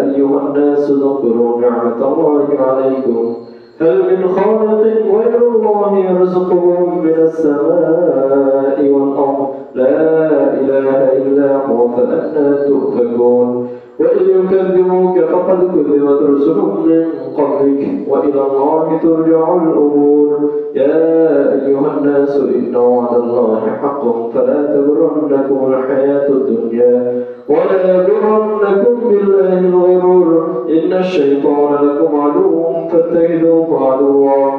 أيها الناس اذكروا نعمة الله عليكم هل من خالق غير الله يرزقكم من السماء والأرض لا إله إلا هو فأنى تؤفكون. وإن يكذبوك فقد كذبت رسل من قبلك وإلى الله ترجع الأمور. يا أيها الناس إن وعد الله حق فلا تغرنكم الحياة الدنيا ولا يغرنكم بالله الغرور. إن الشيطان لكم عدو فاتخذوه عدوا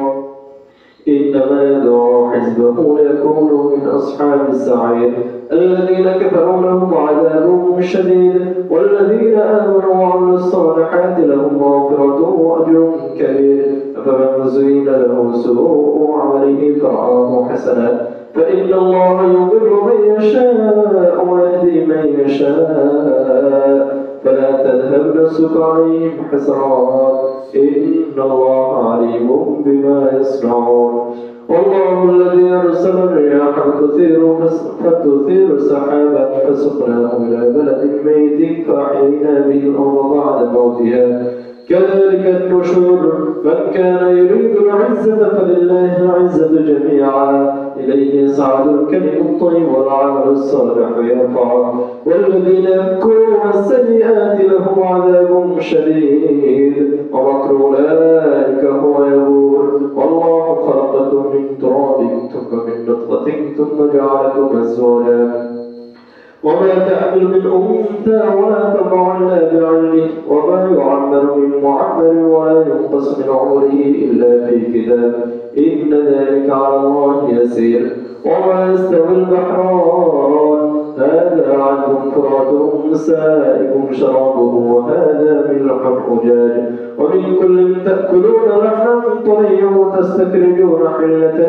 إنما يدعو حزبه ليكونوا من أصحاب السعير. الذين كفروا لهم عذاب شديد والذين آمنوا وعملوا الصالحات لهم مغفرة وأجر كبير. أفمن زين له سوء عمله فرآه حسنا فإن الله يضل من يشاء ويهدي من يشاء فلا تذهب نفسك عليهم حسرات إن الله عليم بما يصنعون. والله الذي أرسل الرياح فتثير سحابا فسقناه إلى بلد ميت فأحيينا به الأرض بعد موتها كذلك النشور. من كان يريد العزة فلله العزة جميعا إليه يصعد الكلم الطيب والعمل الصالح يرفعه والذين يمكرون السيئات لهم عذاب شديد ومكر أولئك هو يبور. والله خلقكم من تراب ثم من نطفة ثم جعلكم أزواجا وما تحمل من أنثى ولا تضع إلا بعلمه وما يعمر من معمر ولا ينقص من عمره إلا في كتاب إن ذلك على الله يسير. وما يستوي البحران هذا عذب فرات سائغ شرابه وهذا ملح أجاج ومن كل تأكلون لحما طريا وتستخرجون حلة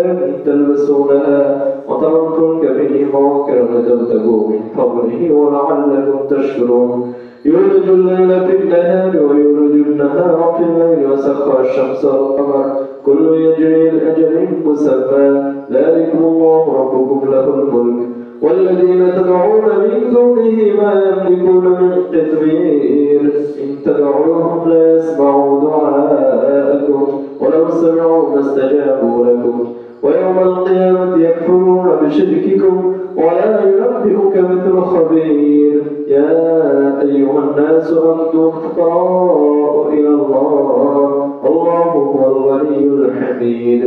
تلبسونها وترى الفلك به مواخر لتبتغوا من فضله ولعلكم تشكرون. يولج الليل في النهار ويولج النهار في الليل وسخر الشمس والقمر كل يجري لأجل مسمى ذلكم الله ربكم له الملك. والذين تدعون من دونه ما يملكون من قطمير إن تدعوهم لا يسمعوا دعاءكم ولو سمعوا ما استجابوا لكم ويوم القيامة يكفرون بشرككم ولا ينبئك مثل خبير. يا أيها الناس أنتم الفقراء إلى الله والله هو الغني الحميد.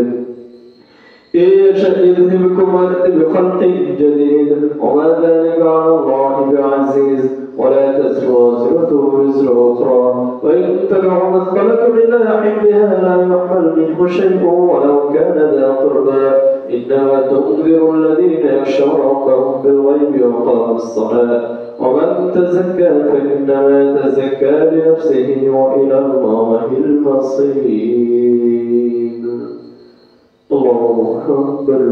إن يشأ يذهبكم ويأتي بخلق جديد وما ذلك على الله بعزيز. ولا تزر وازرة وزر أخرى وإن تدع مثقلة إلى حملها لا يحمل منه شيء ولو كان ذا قربى إنما تنذر الذين يخشون ربهم بالغيب وأقاموا الصلاة ومن تزكى فإنما يتزكى لنفسه وإلى الله المصير. الله أكبر.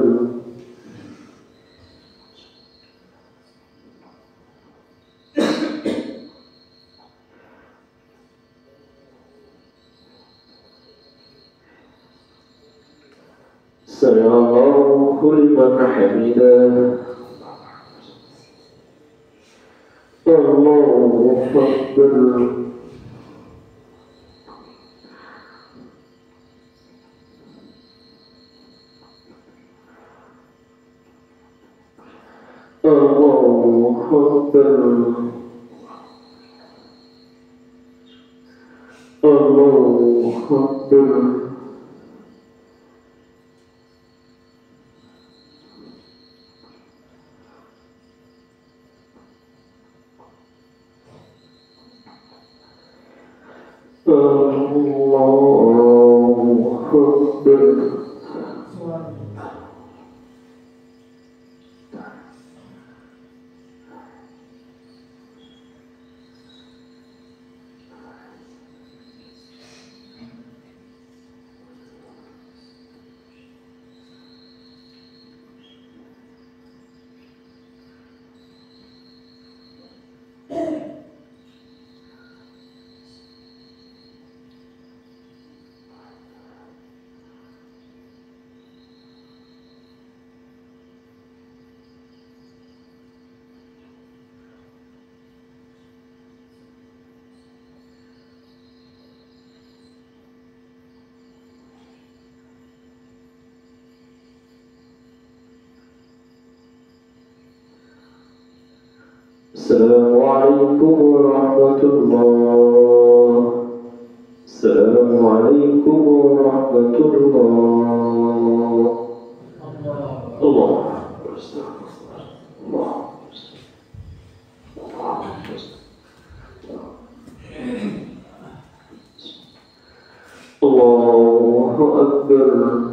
سمع الله لمن حمده. الله أكبر. الله أكبر الله أكبر الله أكبر السلام عليكم ورحمة الله السلام عليكم ورحمة الله الله أكبر الله الله أكبر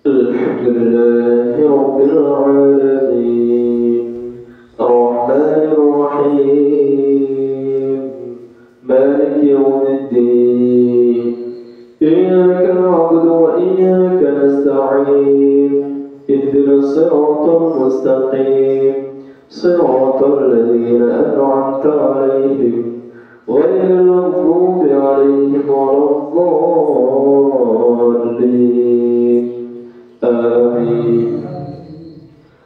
الحمد لله رب العالمين الرحمن الرحيم مالك يوم الدين إياك نعبد وإياك نستعين اهدنا الصراط المستقيم صراط الذين أنعمت عليهم غير المغضوب عليهم ولا الضالين آمين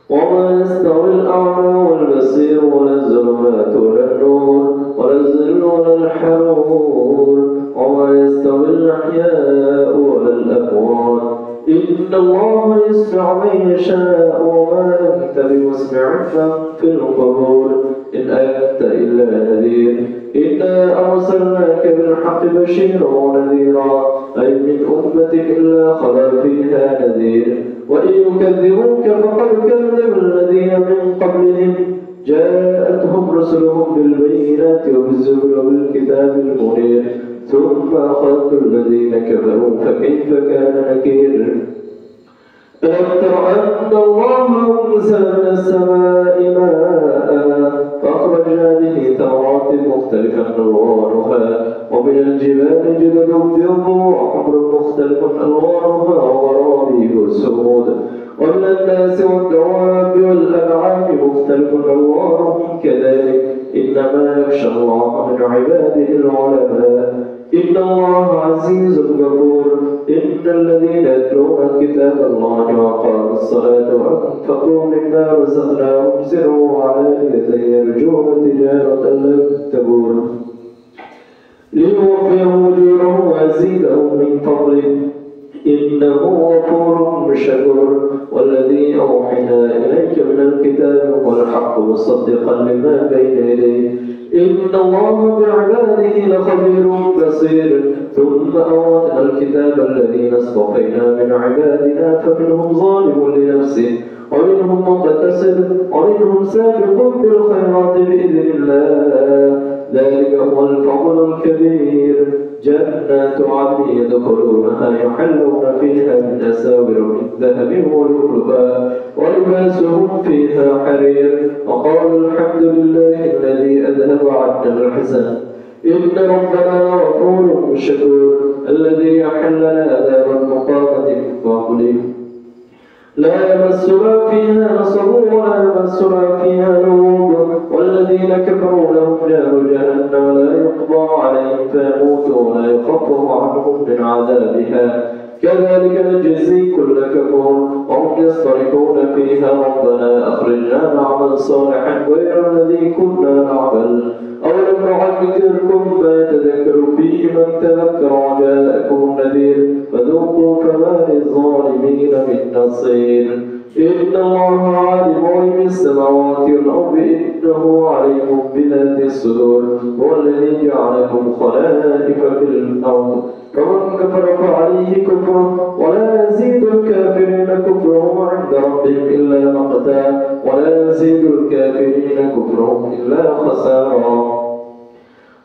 وما يستوي الأعمى والبصير ولا الظلمات ولا النور ولا الظل ولا الحرور وما يستوي الأحياء ولا الأموات إن الله يسمع من يشاء وما أنت بمسمع من في القبور إن أنت إلا نذير إنا أرسلناك بالحق بشيرا ونذيرا أي من أمتك إلا خلا فيها نذير وإن يكذبوك فقد كذب الذين من قبلهم جاءتهم رسلهم بالبينات وبالزبر وبالكتاب المنير ثم أخذت الذين كفروا فكيف كان نكير ألم تر أن الله أنزل من السماء ماء فأخرجنا به ثمرات مختلفا ألوانها ومن الجبال جدد بيض وحمر مختلف ألوانها وغرابيب سود ومن الناس والدواب والأنعام مختلف ألوانهم كذلك إنما يخشى الله من عباده العلماء إن الله عزيز غفور إن الذين يتلون كتاب الله وأقاموا الصلاة وأنفقوا مما رزقناهم سرا وعلانية يرجون تجارة لن تبور ليوفيهم أجورهم ويزيدهم من فضله إنه غفور شكور والذي أوحينا إليك من الكتاب هو الحق مصدقا لما بين يديه إن الله بعباده لخبير بصير ثم أورثنا الكتاب الذين اصطفينا من عبادنا فمنهم ظالم لنفسه ومنهم مقتصد ومنهم سابق بالخيرات بإذن الله ذلك هو الفضل الكبير جنات عدن يدخلونها يحلون فيها من أساور من ذهب ولؤلؤا ولباسهم فيها حرير وقالوا الحمد لله الذي أذهب عنا الحزن إن ربنا غفور شكور الذي أحلنا دار المقامة من فضله لا يمسنا فيها نصب ولا يمسنا فيها لغوب والذين كفروا لهم نار جهنم لا يقضى عليهم فيموتوا ولا يخفف عنهم من عذابها كذلك نجزي كل كفور وهم يصطرخون فيها ربنا أخرجنا نعمل صالحا غير الذي كنا نعمل أولم نعمركم ما يتذكر فيه من تذكر وجاءكم النذير فذوقوا فما للظالمين من نصير إن الله عالم غيب السماوات والأرض إنه عليم بذات الصدور هو الذي جعلكم خلائف في الأرض فمن كفر فعليه كفره ولا يزيد الكافرين كفرهم عند ربهم إلا مقتا ولا يزيد الكافرين كفرهم إلا خسارا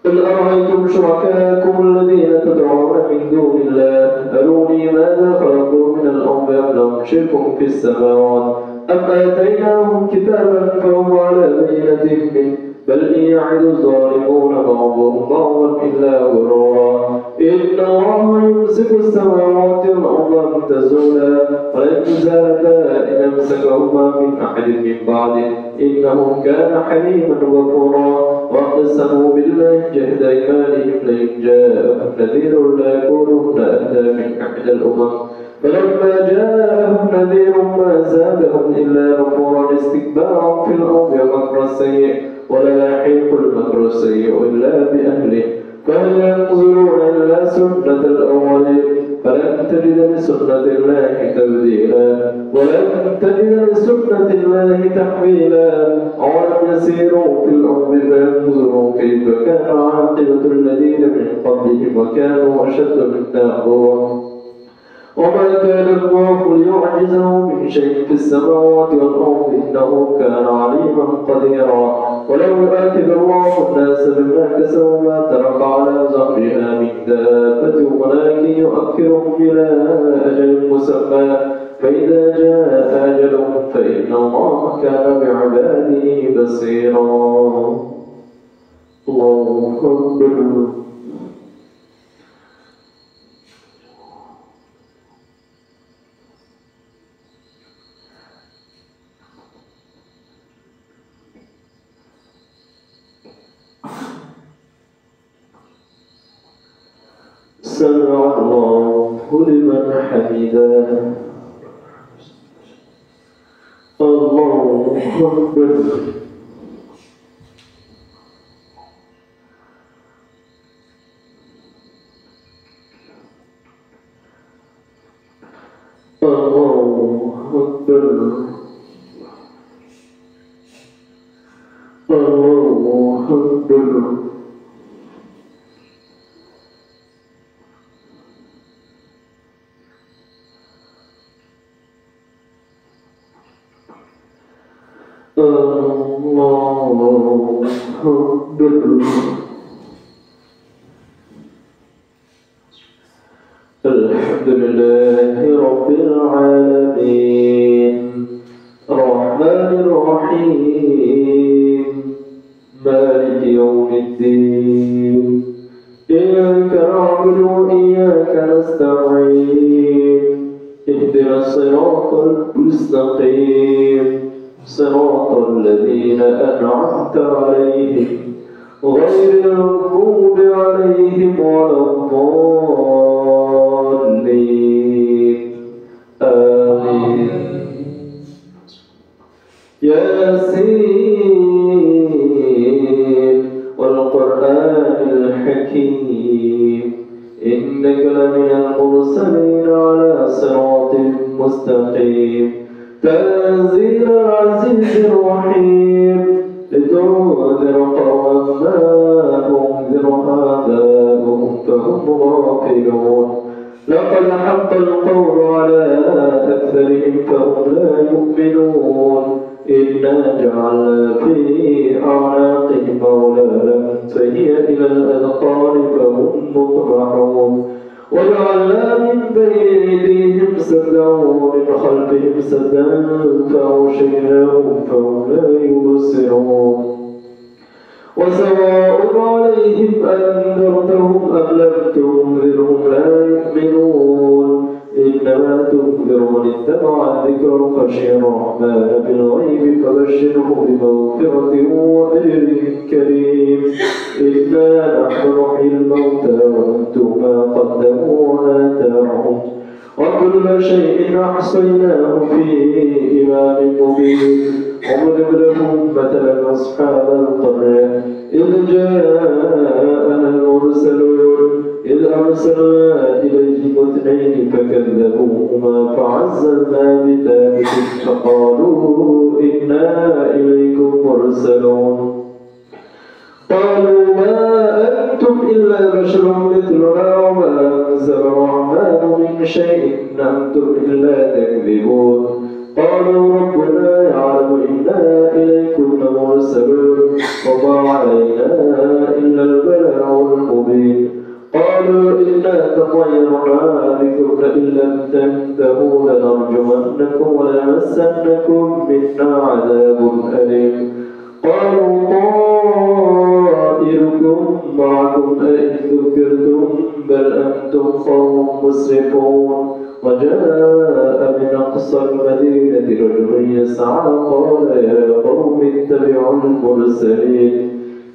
قل أرأيتم شركاءكم الذين تدعون من دون الله أروني ماذا خلقوا من الأرض أم لهم شرك في السماوات أم آتيناهم كتابا فهم على بينة منه بل إن يعد الظالمون بعضهم بعضا إلا غرورا إن الله يمسك السماوات والأرض أن تزولا ولن زالتا إن أمسكهما من أحد من بعده إنه كان حليما غفورا وأقسموا بالله جهد أيمانهم لئن جاءهم نذير ليكونن أهدى من أحد الأمم فلما جاءهم نذير ما زادهم إلا نفورا استكبارا في الأرض ومكر السيء ولا يحيق المكر السيء إلا بأهله فهل ينظرون إلا سنة الأولين فلن تجد لسنة الله تبديلا ولن تجد لسنة الله تحويلا أولم يسيروا في الأرض فينظروا كيف كان عاقبة الذين من قبلهم وكانوا أشد منا قوة وما كان الله ليعجزه من شيء في السماوات والأرض إنه كان عليما قديرا ولو يؤاخذ الله الناس بما كسبوا ما ترك على ظهرها من دابة ولكن يؤخرهم إلى أجل مسمى فإذا جاء أجلهم فإن الله كان بعباده بصيرا الله أكبر سمع الله لمن حمده الله أكبر الله أكبر الله أكبر الله أكبر الحمد لله رب العالمين الرحمن الرحيم مالك يوم الدين إياك نعبد وإياك نستعين اهدنا الصراط المستقيم صراط الذين أنعمت عليهم غير المغضوب عليهم ولا الضالين آمين ياسين والقرآن الحكيم إنك لمن المرسلين على صراط مستقيم تنزيل العزيز الرحيم لتنذر قوما ما أنذر آباؤهم فهم غافلون لقد حق القول على أكثرهم فهم لا يؤمنون إنا جعلنا في أعناقهم أغلالا فهي إلى الأذقان فهم مقمحون وجعلنا من بين أيديهم سدا ومن خلفهم سدا فأغشيناهم فهم لا يبصرون وسواء عليهم أنذرتهم أم لم تنذرهم لا يؤمنون إنما تنذر من اتبع الذكر خشي الرحمن بالغيب فبشره بمغفرة وأجر كريم إنا نحن نحيي الموتى ونكتب ما قدموا وآثارهم وكل شيء أحصيناه في إمام مبين واضرب لهم مثلا أصحاب القرية إذ جاءنا المرسلون إذ أرسلنا إليهم اثنين فكذبوهما فعززنا بثالث فقالوا إنا إليكم مرسلون قالوا ما أنتم إلا بشر مثلنا وما أنزل الرحمن من شيء إن أنتم إلا تكذبون قالوا ربنا يعلم إنا إليكم لمرسلون وما علينا إلا البلاغ المبين قالوا إنا تطيرنا بكم لئن لم تنتهوا لنرجمنكم وليمسنكم منا عذاب أليم قالوا طائركم معكم أئن ذكرتم بل أنتم قوم مسرفون وجاء من أقصى المدينة رجل يسعى قال يا قوم اتبعوا المرسلين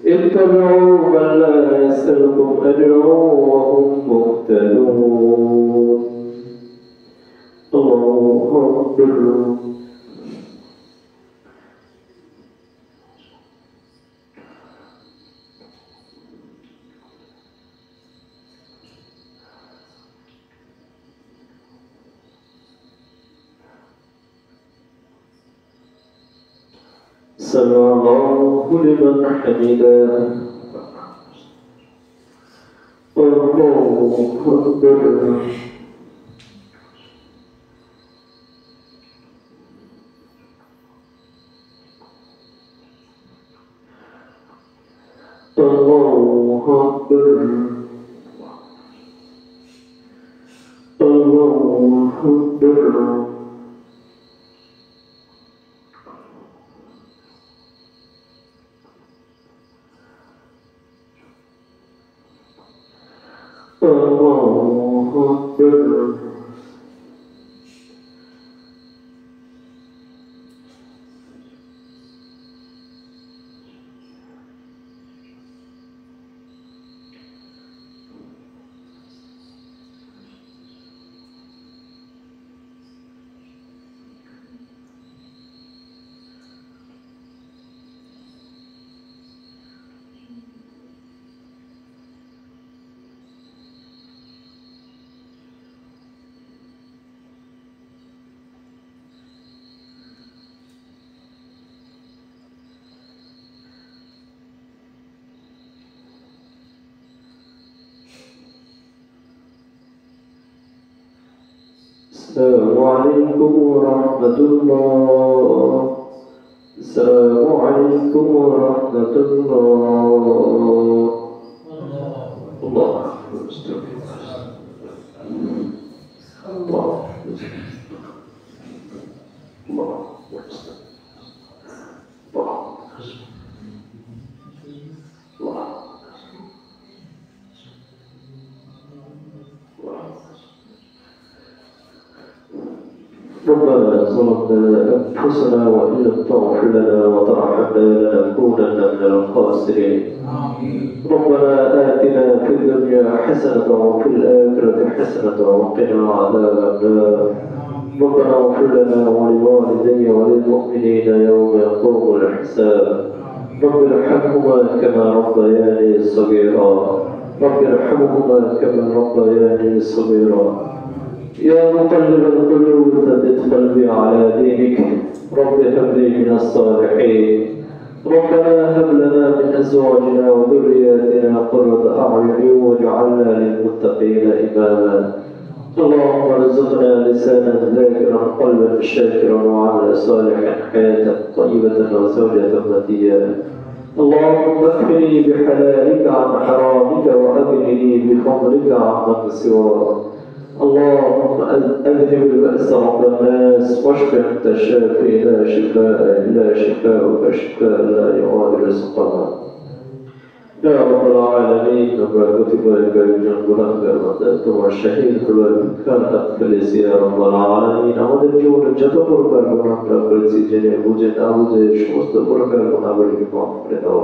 اتبعوا من لا يسألكم أجرا وهم مهتدون الله أكبر سمع الله لمن حمده الله أكبر الله أكبر الله أكبر الله أكبر السلام عليكم ورحمة الله السلام عليكم ورحمة الله الله ربنا ظلمنا أنفسنا وإن لم تغفر لنا وترحمنا لنكونن من الخاسرين ربنا آتنا في الدنيا حسنة وفي الآخرة حسنة وقنا عذاب النار ربنا اغفر لنا ولوالدي وللمؤمنين يوم يقوم الحساب رب ارحمهما كما ربياني صغيرا رب ارحمهما كما ربياني صغيرا يا مقلب القلوب ثبت قلبي على دينك رب هب لي من الصالحين ربنا هب لنا من ازواجنا وذرياتنا قرة اعين واجعلنا للمتقين اماما اللهم ارزقنا لسانا ذاكرا قلبا شاكرا وعملا صالحا حياة طيبة وزوجة متيا اللهم اكفني بحلالك عن حرامك واغنني بفضلك عمن سواك اللهم أذهب البأس عند الناس واشف أنت الشافي لا شفاء إلا شفاءك شفاء لا يغادر سقما ইয়া রাব্বাল আলামিন, আমরা কতিপয় কয়েকজন গুনাহগার বান্দা তোমার শাহীদ হবার ভিক্ষার হাত ফেলেছি। ইয়া রাব্বাল আলামিন, আমাদের জীবনে যত প্রকার গুনাহ আমরা করেছি, জেনে বুঝে না বুঝে সমস্ত প্রকার গুনাহগুলিকে মাফ করে দাও।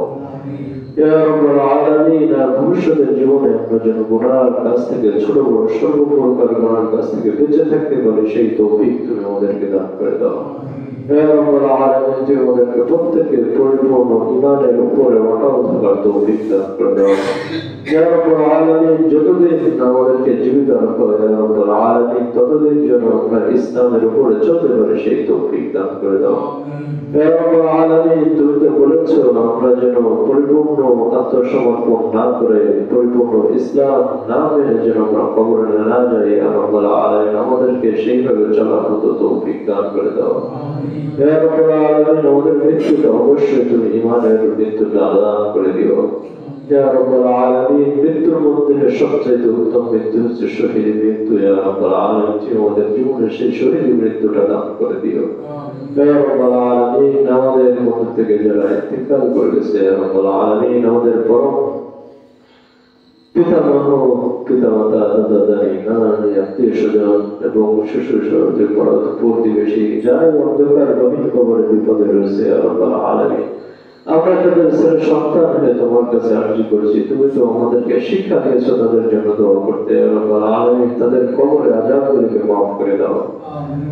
ইয়া রাব্বাল আলামিন, আর ভবিষ্যতের জীবনে আমরা যেন গুনাহর কাছ থেকে, ছোট বড় সর্বপ্রকার গুনাহর কাছ থেকে বেঁচে থাকতে পারি, সেই তৌফিক তুমি আমাদেরকে দান করে দাও। ইয়া রাব্বাল আলামিন, তুমি আমাদেরকে প্রত্যেককে পরিপূর্ণ ঈমানের উপরে অটল থাকার তৌফিক দান করে দাও। ইয়া রাব্বাল আলামিন, যতদিন আমাদেরকে জীবিত রাখো ইয়া রাব্বাল আলামিন, ততদিন যেন আমরা ইসলামের উপরে চলতে পারি, সেই তৌফিক দান করে দাও। ইয়া রাব্বাল আলামিন, তুমি তো বলেছো আমরা যেন পরিপূর্ণ আত্মসমর্পণ না করে, পরিপূর্ণ ইসলাম না মেনে যেন আমরা কবরে না যাই। ইয়া রাব্বাল আলামিন, আমাদেরকে সেইভাবে চলার মতো তৌফিক দান করে দাও। ইয়া রাব্বাল আলামিন, আমাদের মৃত্যুটা অবশ্যই তুমি ঈমানের মৃত্যুটা দান করে দিও। ইয়া রাব্বাল আলামিন, মৃত্যুর মধ্যে সবচেয়ে উত্তম মৃত্যু হচ্ছে শহীদ মৃত্যু। ইয়া রাব্বাল আলামিন, তুমি আমাদের জীবনে সেই শহীদ মৃত্যুটা দান করে দিও। ইয়া রাব্বাল আলামিন, আমাদের মধ্য থেকে যারা ইন্তেকাল করে গেছে, ইয়া রাব্বাল আলামিন, আমাদের পরম পিতামহ, পিতামাতা, দাদা দাদি, নানানি, আত্মীয় স্বজন এবং শ্বশুর শাশুড়ি, পাড়া প্রতিবেশী যারা অন্ধকার গভীর কবরে বিপদে রয়েছে, ইয়া রাব্বাল আলামিন, আমরা তাদের ছেলে সন্তান হয়ে তোমার কাছে আরজি করছি। তুমি তো আমাদেরকে শিক্ষা দিয়েছো তাদের জন্য দোয়া করতে। ইয়া রাব্বাল আলামিন, তাদের কবরে আযাবগুলিকে মাফ করে দাও।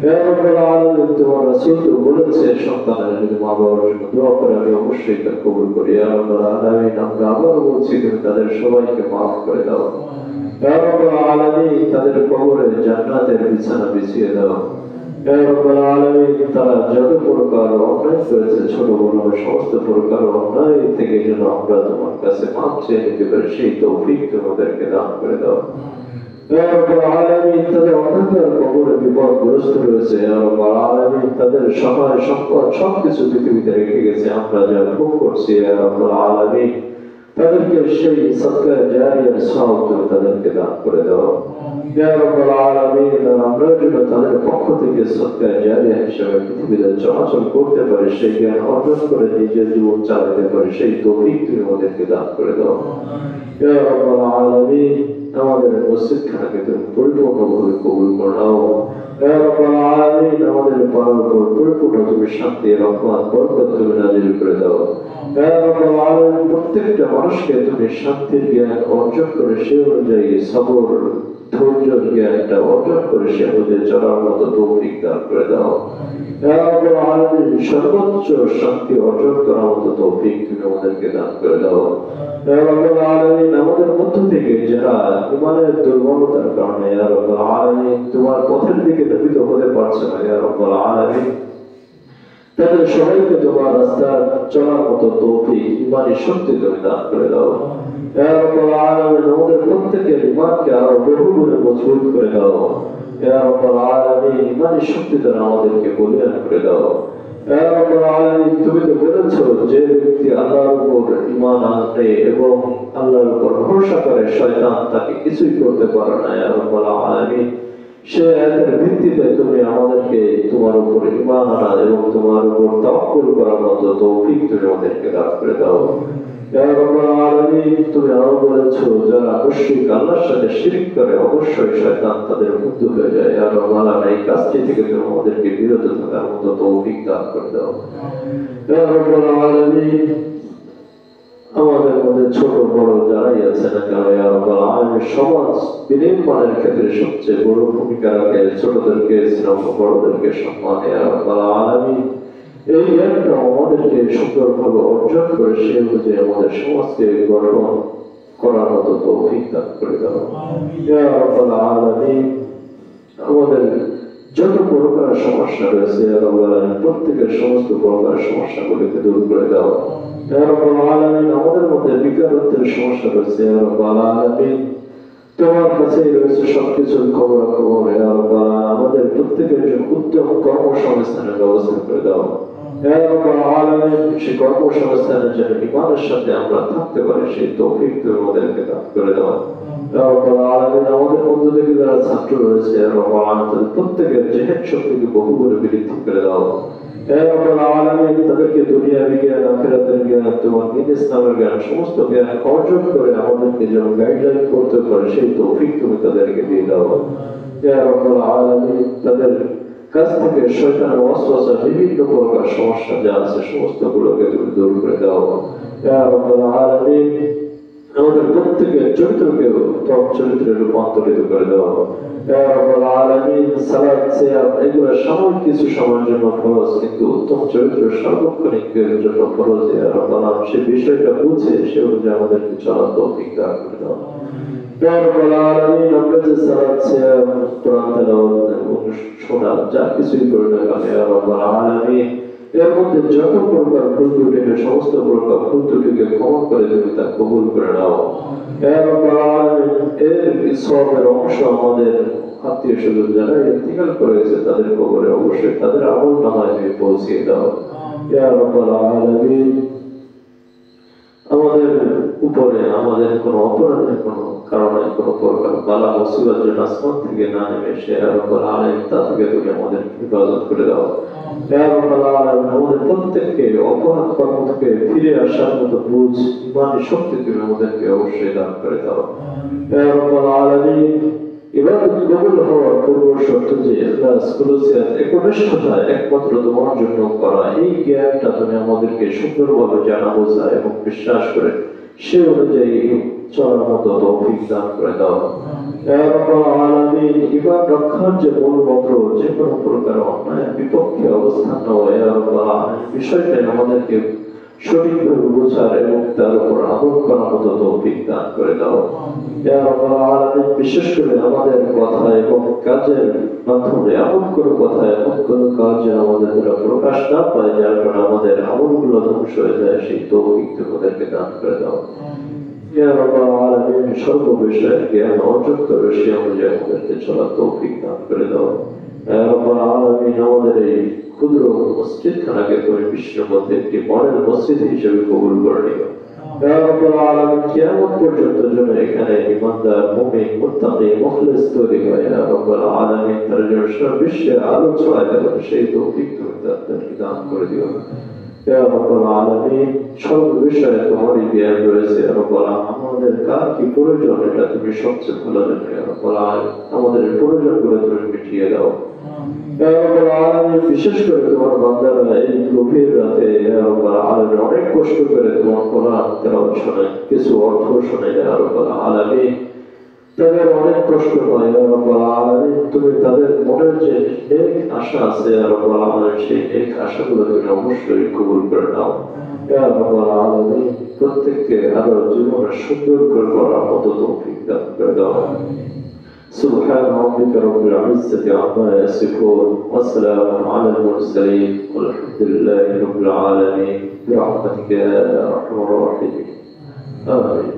ইয়া রাব্বাল আলামিন, তোমার রাসূল তো বলেছে সন্তানের যদি মা বাবার জন্য দোয়া করে আমি অবশ্যই তা কবুল করি। ইয়া রাব্বাল আলামিন, আমরা আবার বলছি তুমি তাদের সবাইকে মাফ করে দাও। ইয়া রাব্বাল আলামিন, তাদের কবরে জান্নাতের বিছানা বিছিয়ে দাও। ইয়া রাব্বাল আলামিন, তারা যত প্রকার অন্যায় করেছে, ছোট বড় সমস্ত প্রকার অন্যায় থেকে যেন আমরা তোমার কাছে মাপ চেয়ে নিতে পারি, সেই তৌফিক তোমাদেরকে দান করে দাও। ইয়া রাব্বাল আলামিন, তাদের অন্ধকার কবরে বিপদগ্রস্ত রয়েছে, ইয়া রাব্বাল আলামিন, তাদের সহায় সম্পদ সবকিছু পৃথিবীতে রেখে গেছে, আমরা যা ভোগ করছি, ইয়া রাব্বাল আলামিন, তাদেরকে সেই সাদকা জারিয়ার সওয়াব তুমি তাদেরকে দান করে দাও। ইয়া রাব্বাল আলামিন, আমরা যেন তাদের পক্ষ থেকে সাদকা জারিয়া হিসেবে পৃথিবীতে চলাচল করতে পারি, সেই জ্ঞান অর্জন করে নিজের জীবন চালাতে পারি, সেই তৌফিক তুমি আমাদেরকে দান করে দাও। ইয়া রাব্বাল আলামিন, আমাদের মসজিদখানাকে তুমি পরিপূর্ণভাবে কবুল করে নাও। ইয়া রাব্বাল আলামিন, আমাদের পাড়ার উপর পরিপূর্ণ তুমি শান্তি, রহমত, বরকত তুমি নাযিল করে দাও। ইয়া রাব্বাল আলামিন, প্রত্যেকটা মানুষকে তুমি শান্তির জ্ঞান অর্জন করে সে অনুযায়ী সবর, ধৈর্যের জ্ঞানটা অর্জন করে সে অনুযায়ী চলার মতো তৌফিক দান করে দাও। ইয়া রাব্বাল আলামিন, সর্বোচ্চ শান্তি অর্জন করার মতো তৌফিক তুমি আমাদেরকে দান করে দাও। ইয়া রাব্বাল আলামিন, আমাদের মধ্য থেকে যারা ঈমানের দুর্বলতার কারণে ইয়া রাব্বাল আলামিন তোমার পথের দিকে ধাবিত হতে পারছে না, ইয়া রাব্বাল আলামিন, তাদের সবাইকে তোমার রাস্তা চলার মতো তৌফিক, ঈমানি শক্তি তুমি দান করে দাও। ইয়া রাব্বাল আলামিন, আমাদের প্রত্যেকের ঈমানকে আরো বহুগুণে মজবুত করে দাও। ইয়া রাব্বাল আলামিন, ঈমানি শক্তি দ্বারা আমাদেরকে বলীয়ান করে দাও। ইয়া রাব্বাল আলামিন, তুমি তো বলেছো যে ব্যক্তি আল্লাহর উপর ঈমান আনতে এবং আল্লাহর উপর ভরসা করে, শয়তান তাকে কিছুই করতে পারে না। ইয়া রাব্বাল আলামিন, সে আয়াতের ভিত্তিতে তুমি আমাদেরকে তোমার উপর ঈমান আনা এবং তোমার উপর তাওয়াক্কুল করার মতো তৌফিক তুমি আমাদেরকে দান করে দাও। ইয়া রাব্বাল আলামিন, তুমি আরো বলেছো যারা মুশরিক, আল্লাহর সাথে শিরক করে, অবশ্যই শয়তান তাদের বন্ধু হয়ে যায়। ইয়া রাব্বাল আলামিন, এই কাজটি থেকে তুমি আমাদেরকে বিরত থাকার মতো তৌফিক দান করে দাও। ইয়া রাব্বাল আলামিন, আমাদের মধ্যে ছোট বড় যারাই আছে না কেন, ইয়া রাব্বাল আলামিন, সমাজ বিনির্মাণের ক্ষেত্রে সবচেয়ে বড় ভূমিকা রাখে ছোটদেরকে স্নেহ, বড়দেরকে সম্মান। ইয়া রাব্বাল আলামিন, এই জ্ঞানটা আমাদেরকে সুন্দরভাবে অর্জন করে সে অনুযায়ী আমাদের সমাজকে গঠন করার মতো তৌফিক দান করে দাও। ইয়া রাব্বাল আলামিন, আমাদের যত প্রকার সমস্যা রয়েছে ইয়া রাব্বাল আলামিন, প্রত্যেকের সমস্ত প্রকার সমস্যাগুলিকে দূর করে দাও। ইয়া রাব্বাল আলামিন, আমাদের মধ্যে বেকারত্বের সমস্যা রয়েছে ইয়া রাব্বাল আলামিন, তোমার কাছেই রয়েছে সবকিছুর খবর। ইয়া রাব্বাল আলামিন, আমাদের প্রত্যেকের জন্য উত্তম কর্মসংস্থানের ব্যবস্থা করে দাও। ইয়া রাব্বাল আলামিন, সেই কর্মসংস্থানের জন্য ঈমানের সাথে আমরা থাকতে পারি, সেই তৌফিক তুমি আমাদেরকে দান করে দাও। ইয়া রাব্বাল আলামিন, আমাদের মধ্য থেকে যারা ছাত্র রয়েছে ইয়া রাব্বাল আলামিন, তাদের প্রত্যেকের জেহেদ শক্তিকে বহুগুণে বৃদ্ধি করে দাও। হে রব্বুল আলামিন তাদেরকে দুনিয়া বিজ্ঞান আখিরাতের জ্ঞান তোমার দ্বীন ইসলামের জ্ঞান সমস্ত জ্ঞান অর্জন করে আমাদেরকে যেন গাইডলাইন করতে পারে সেই তৌফিক তুমি তাদেরকে দিয়ে দাও। হে রব্বুল আলামিন তাদের কাছ থেকে শয়তানের ওয়াসওয়াসা বিভিন্ন প্রকার সমস্যা যা আছে সমস্তগুলোকে তুমি দূর করে দাও। হে রব্বুল আলামিন আমাদের প্রত্যেকের চরিত্রকে উত্তম চরিত্রে রূপান্তরিত করে দেওয়া। হে রব্বুল আলামিন সালাত সিয়াম এগুলো সামান্য কিছু সময়ের জন্য ফরজ, কিন্তু উত্তম চরিত্র সার্বক্ষণিকের জন্য ফরজ। হে রব্বুল আলামিন সেই বিষয়টা বুঝে সে অনুযায়ী আমাদেরকে চলার তৌফিক দান করে দাও। হে রব্বুল আলামিন আমরা যে সালাত সিয়াম কোরআন তেলাওয়াত এবং শোনা যা কিছুই করি না কেন হে রব্বুল আলামিন এর মধ্যে যত প্রকার ভুল ত্রুটি সমস্ত প্রকার ভুল ত্রুটিকে ক্ষমা করে তুমি তা কবুল করে নাও। হে রব্বুল আলামিন এর সওয়াবের অংশ আমাদের আত্মীয় স্বজন যারা ইন্তেকাল করেছে তাদের কবরে অবশ্যই তাদের আমল নামায় তুমি পৌঁছিয়ে দাও। হে রব্বুল আলামিন আমাদের উপরে আমাদের কোনো অপরাধের কোনো কারণে কোনো প্রকার বালা মুসিবত যেন আসমান থেকে না নেমে সে রব্বুল আলামিন তা থেকে তুমি আমাদের হেফাজত করে দাও। হে রব্বুল আলামিন আমাদের প্রত্যেককে অপরাধ কর্ম থেকে ফিরে আসার মতো বুঝ ইমানি শক্তি তুমি আমাদেরকে অবশ্যই দান করে দাও। হে রব্বুল আলামিন ইবাদত কবুল হওয়ার পূর্ব শর্ত যে ইখলাস খুলুসিয়াত একনিষ্ঠতা একমাত্র তোমার জন্য করা, এই জ্ঞানটা তুমি আমাদেরকে সুন্দরভাবে জানা বোঝা এবং বিশ্বাস করে সে অনুযায়ী চলার মতো তৌফিক দান করে দাও। হে রব্বুল আলামিন ঈমান রক্ষার যে মূল মন্ত্র যে কোনো প্রকার অন্যায়ের বিপক্ষে অবস্থান নেওয়া, হে রব্বুল আলামিন বিষয়টা আমাদেরকে সঠিকভাবে বোঝার এবং তার উপর আমল করার মতো তৌফিক দান করে দাও। হে রব্বুল আলামিন বিশেষ করে আমাদের কথা এবং কাজের মাধ্যমে এমন কোনো কথা এমন কোনো কাজ যেন আমাদের দ্বারা প্রকাশ না পায় যার কারণে আমাদের আমলগুলো ধ্বংস হয়ে যায়, সেই তৌফিক তোমাদেরকে দান করে দাও। হে রব্বুল আলামিন সর্ব বিষয়ে জ্ঞান অর্জন করে সে অনুযায়ী আমাদেরকে চলার তৌফিক দান করে দাও। হে রব্বুল আলামিন আমাদের এই ক্ষুদ্র মসজিদখানাকে তুমি বিশ্বের মধ্যে একটি মডেল মসজিদ হিসেবে কবুল করে নিও। হে রব্বুল আলামিন কিয়ামত পর্যন্ত যেন এখানে ঈমানদার মুমিন মুত্তাকি মুখলিস তৈরি হয়। হে রব্বুল আলামিন তার জন্য সারা বিশ্বে আলো ছড়ায় দেবেন সেই তৌফিক তুমি তাদেরকে দান করে দিও। হে রব্বুল আলামিন সর্ব বিষয়ে তোমারই জ্ঞান রয়েছে। হে রব্বুল আলামিন আমাদের কার কি প্রয়োজন এটা তুমি সবচেয়ে ভালো জানো। হে রব্বুল আলামিন আমাদের প্রয়োজনগুলো তুমি মিটিয়ে দাও। হে রব্বুল আলামিন বিশেষ করে তোমার বান্দারা এই গভীর রাতে হে রব্বুল আলামিন অনেক কষ্ট করে তোমার কোরআন তেলাওয়াত শোনে, কিছু অর্থ শোনে। হে রব্বুল আলামিন তাদের অনেক কষ্ট হয়। হে রব্বুল আলামিন তুমি তাদের মনের যে নেক আশা আছে হে রব্বুল আলামিন সেই নেক আশাগুলো তুমি অবশ্যই কবুল করে নাও। হে রব্বুল আলামিন প্রত্যেককে আরো জীবনে সুন্দর করে করার মতো তৌফিক দান করে দাও। سبحان ربك رب العزة عما يصفون وسلام على المرسلين والحمد لله رب العالمين برحمتك يا أرحم الراحمين آمين.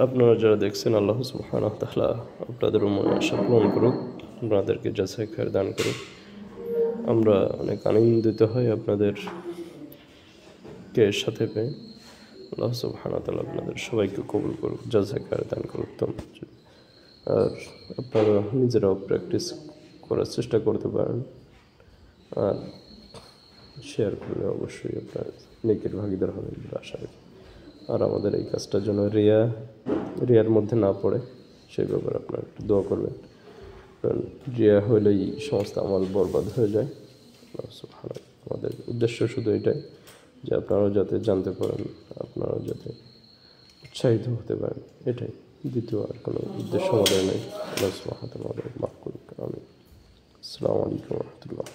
আপনারা যারা দেখছেন আল্লাহ সুবহানাহু ওয়া তাআলা আপনাদের মনে আশা পূরণ করুক, আপনাদেরকে জাযায়ে খায়ের দান করুক। আমরা অনেক আনন্দিত হই আপনাদেরকে সাথে পেয়ে। আল্লাহ সুবহানাহু ওয়া তাআলা আপনাদের সবাইকে কবুল করুক, জাযায়ে খায়ের দান করুক। আর আপনারা নিজেরাও প্র্যাকটিস করার চেষ্টা করতে পারেন, আর শেয়ার করলে অবশ্যই আপনার নেকির ভাগীদার হবেন বলে আশা রাখি। আর আমাদের এই কাজটার জন্য রিয়ার মধ্যে না পড়ে সেই ব্যাপারে আপনারা একটু দোয়া করবেন, কারণ রিয়া হইলেই সমস্ত আমল বরবাদ হয়ে যায়। আমাদের উদ্দেশ্য শুধু এটাই যে আপনারাও যাতে জানতে পারেন, আপনারাও যাতে উৎসাহিত হতে পারেন, এটাই। দ্বিতীয় আর কোনো উদ্দেশ্য আমাদের নেই। আল্লাহ সুবহানাহু ওয়া তাআলা আমাদের মাফ করুক। আমিন। আসসালামু আলাইকুম ওয়া রাহমাতুল্লাহ।